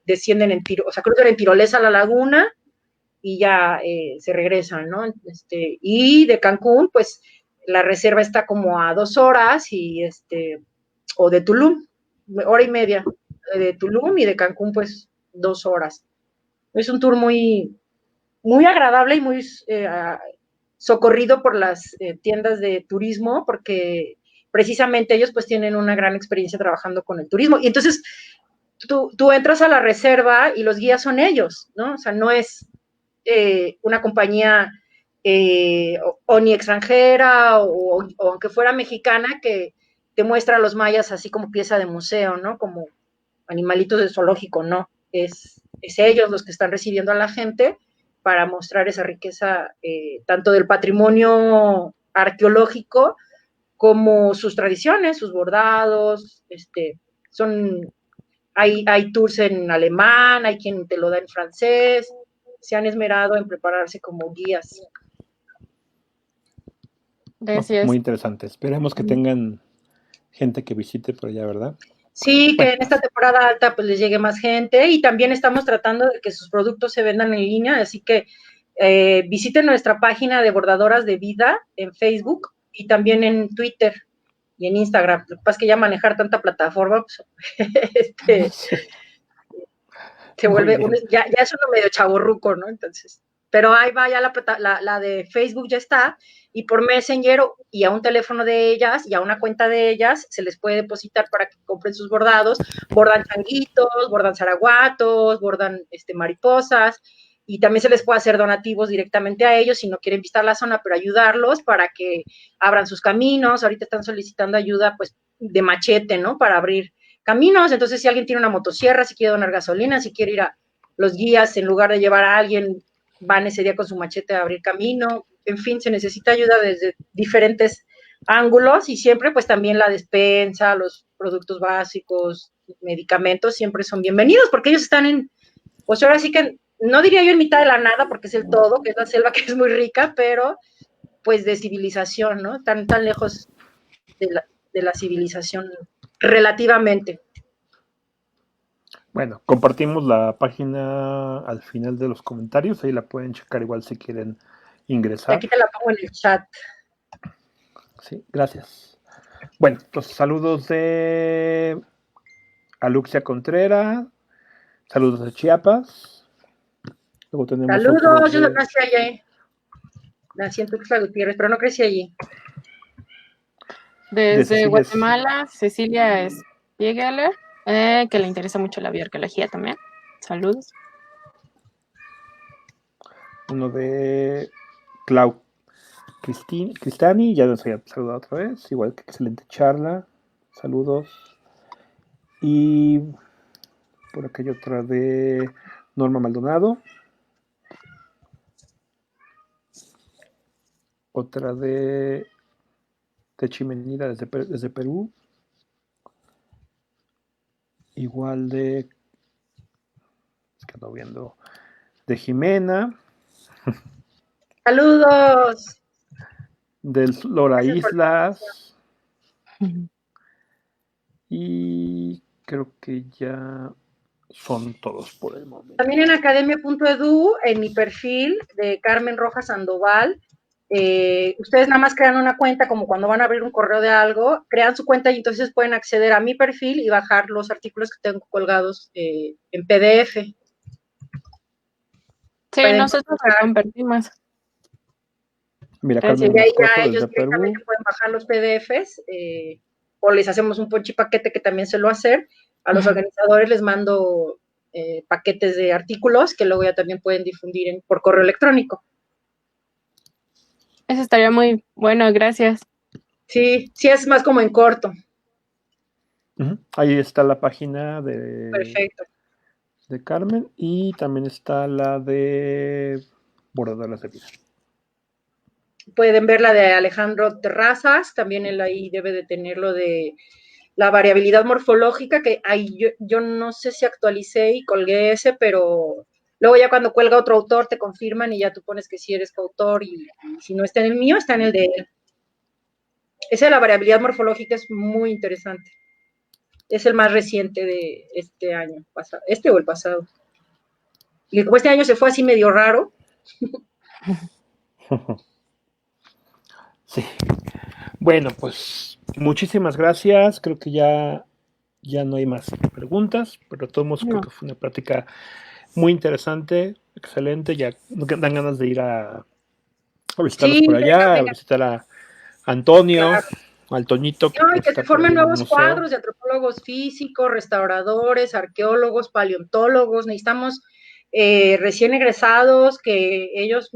descienden cruzan en tirolesa a la laguna y ya se regresan, ¿no? Y de Cancún, pues la reserva está como a 2 horas o de Tulum, 1:30 de Tulum, y de Cancún, pues 2 horas. Es un tour muy, muy agradable y muy socorrido por las tiendas de turismo, porque precisamente ellos pues tienen una gran experiencia trabajando con el turismo. Y entonces tú entras a la reserva y los guías son ellos, ¿no? O sea, no es una compañía o ni extranjera o aunque fuera mexicana que te muestra a los mayas así como pieza de museo, ¿no? Como animalitos de zoológico, no. Es ellos los que están recibiendo a la gente para mostrar esa riqueza tanto del patrimonio arqueológico como sus tradiciones, sus bordados, hay tours en alemán, hay quien te lo da en francés, se han esmerado en prepararse como guías. Gracias. Muy interesante. Esperemos que tengan gente que visite por allá, ¿verdad? Sí, que en esta temporada alta pues les llegue más gente y también estamos tratando de que sus productos se vendan en línea, así que visiten nuestra página de Bordadoras de Vida en Facebook y también en Twitter y en Instagram. Lo que pasa es que ya manejar tanta plataforma, pues, se vuelve, ya es uno medio chavorruco, ¿no? Entonces, pero ahí va ya la de Facebook ya está, y por Messenger y a un teléfono de ellas y a una cuenta de ellas se les puede depositar para que compren sus bordados. Bordan changuitos, bordan zaraguatos, bordan mariposas, y también se les puede hacer donativos directamente a ellos si no quieren visitar la zona, pero ayudarlos para que abran sus caminos. Ahorita están solicitando ayuda, pues, de machete, ¿no? Para abrir caminos. Entonces, si alguien tiene una motosierra, si quiere donar gasolina, si quiere ir a los guías, en lugar de llevar a alguien, van ese día con su machete a abrir camino. En fin, se necesita ayuda desde diferentes ángulos, y siempre pues también la despensa, los productos básicos, medicamentos siempre son bienvenidos, porque ellos están en, pues ahora sí que no diría yo en mitad de la nada, porque es el todo, que es la selva, que es muy rica, pero pues de civilización, ¿no? Tan lejos de la civilización relativamente. Bueno, compartimos la página al final de los comentarios, ahí la pueden checar igual si quieren ingresar. Aquí te la pongo en el chat. Sí, gracias. Bueno, los saludos de Aluxia Contreras, saludos de Chiapas. Luego tenemos saludos, yo no crecí allí. Nací en Tuxtla Gutiérrez, pero no crecí allí. Desde Guatemala, Cecilia Spiegeler, que le interesa mucho la bioarqueología también. Saludos. Uno de Clau Cristani, ya nos había saludado otra vez, igual que excelente charla, saludos. Y por aquí hay otra de Norma Maldonado, otra de Chimenida desde Perú, igual de, es que ando viendo, de Jimena. Saludos. Del Lora Islas. Y creo que ya son todos por el momento. También en academia.edu, en mi perfil de Carmen Rojas Sandoval, ustedes nada más crean una cuenta, como cuando van a abrir un correo de algo, crean su cuenta y entonces pueden acceder a mi perfil y bajar los artículos que tengo colgados en PDF. Sí, pueden nosotros lo compartimos. Mira, Carmen, y ahí ya ellos directamente pueden bajar los PDFs, o les hacemos un ponchipaquete, que también se lo hacer. A los organizadores les mando paquetes de artículos que luego ya también pueden difundir por correo electrónico. Eso estaría muy bueno, gracias. Sí, es más como en corto. Ahí está la página de, perfecto, de Carmen, y también está la de Bordadoras de Vida. Pueden ver la de Alejandro Terrazas, también él ahí debe de tener lo de la variabilidad morfológica, que ahí yo no sé si actualicé y colgué ese, pero luego ya cuando cuelga otro autor te confirman y ya tú pones que sí eres coautor, y si no está en el mío, está en el de él. Esa de la variabilidad morfológica es muy interesante. Es el más reciente de este año, este o el pasado. Y como este año se fue así medio raro. Sí. Bueno, pues muchísimas gracias. Creo que ya no hay más preguntas, pero todos creo que fue una práctica muy interesante, excelente. Ya dan ganas de ir a visitarlos por allá, a visitar a Antonio, claro, al Toñito. No, y que se formen nuevos cuadros de antropólogos físicos, restauradores, arqueólogos, paleontólogos. Necesitamos recién egresados, que ellos,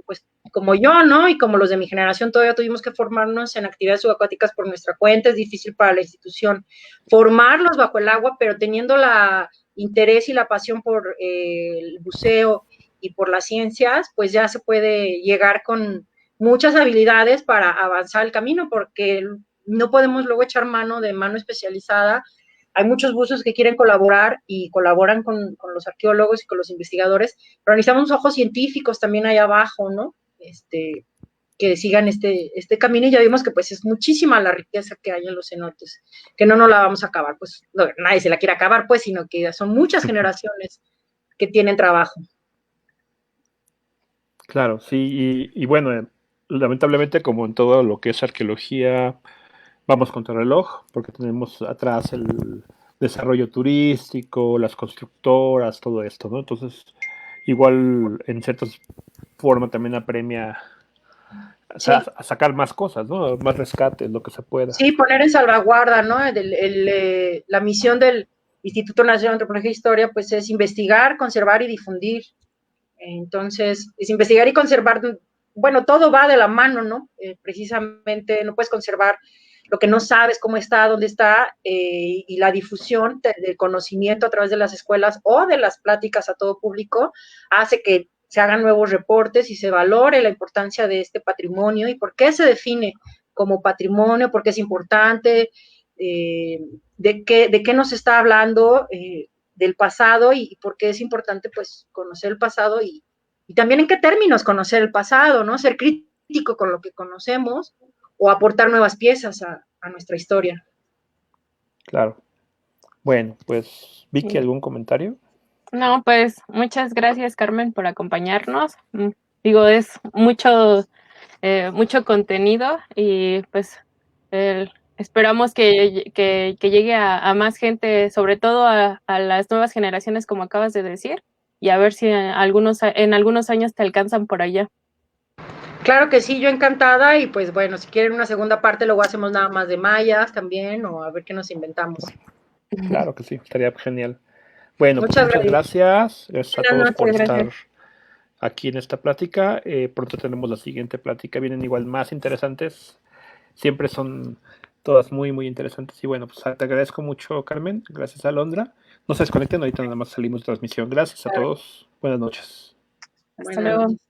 pues como yo, ¿no? Y como los de mi generación, todavía tuvimos que formarnos en actividades subacuáticas por nuestra cuenta. Es difícil para la institución formarlos bajo el agua, pero teniendo la interés y la pasión por el buceo y por las ciencias, pues ya se puede llegar con muchas habilidades para avanzar el camino, porque no podemos luego echar mano especializada. Hay muchos buzos que quieren colaborar y colaboran con los arqueólogos y con los investigadores, pero necesitamos ojos científicos también ahí abajo, ¿no? Que sigan este camino, y ya vimos que pues es muchísima la riqueza que hay en los cenotes, que no la vamos a acabar, pues no, nadie se la quiere acabar, pues, sino que son muchas generaciones que tienen trabajo. Claro, sí, y bueno, lamentablemente como en todo lo que es arqueología, vamos contra el reloj, porque tenemos atrás el desarrollo turístico, las constructoras, todo esto, ¿no? Entonces, igual en cierta forma también apremia Sí, a sacar más cosas, ¿no? Más rescates, lo que se pueda. sí, poner en salvaguarda, ¿no? La misión del Instituto Nacional de Antropología e Historia, pues es investigar, conservar y difundir. Entonces, es investigar y conservar, bueno, todo va de la mano, ¿no? Precisamente no puedes conservar lo que no sabes, cómo está, dónde está, y la difusión del conocimiento a través de las escuelas o de las pláticas a todo público hace que se hagan nuevos reportes y se valore la importancia de este patrimonio y por qué se define como patrimonio, por qué es importante, de qué nos está hablando, del pasado y por qué es importante pues conocer el pasado y también en qué términos conocer el pasado, ¿no? Ser crítico con lo que conocemos o aportar nuevas piezas a nuestra historia. Claro. Bueno, pues, Vicky, Sí. ¿algún comentario? No, pues muchas gracias, Carmen, por acompañarnos. Digo, es mucho contenido y pues esperamos que llegue a más gente, sobre todo a las nuevas generaciones, como acabas de decir, y a ver si en algunos años te alcanzan por allá. Claro que sí, yo encantada y pues bueno, si quieren una segunda parte luego hacemos nada más de mayas también o a ver qué nos inventamos. Claro que sí, estaría genial. Bueno, pues Muchas muchas gracias. gracias. Gracias a Buenas todos por noches. estar Gracias. aquí en esta plática. Pronto tenemos la siguiente plática. Vienen igual más interesantes. Siempre son todas muy, muy interesantes. Y bueno, pues te agradezco mucho, Carmen. Gracias, Alondra. No se desconecten, ahorita nada más salimos de transmisión. Gracias a todos. Buenas noches. Hasta Buenas luego. noches.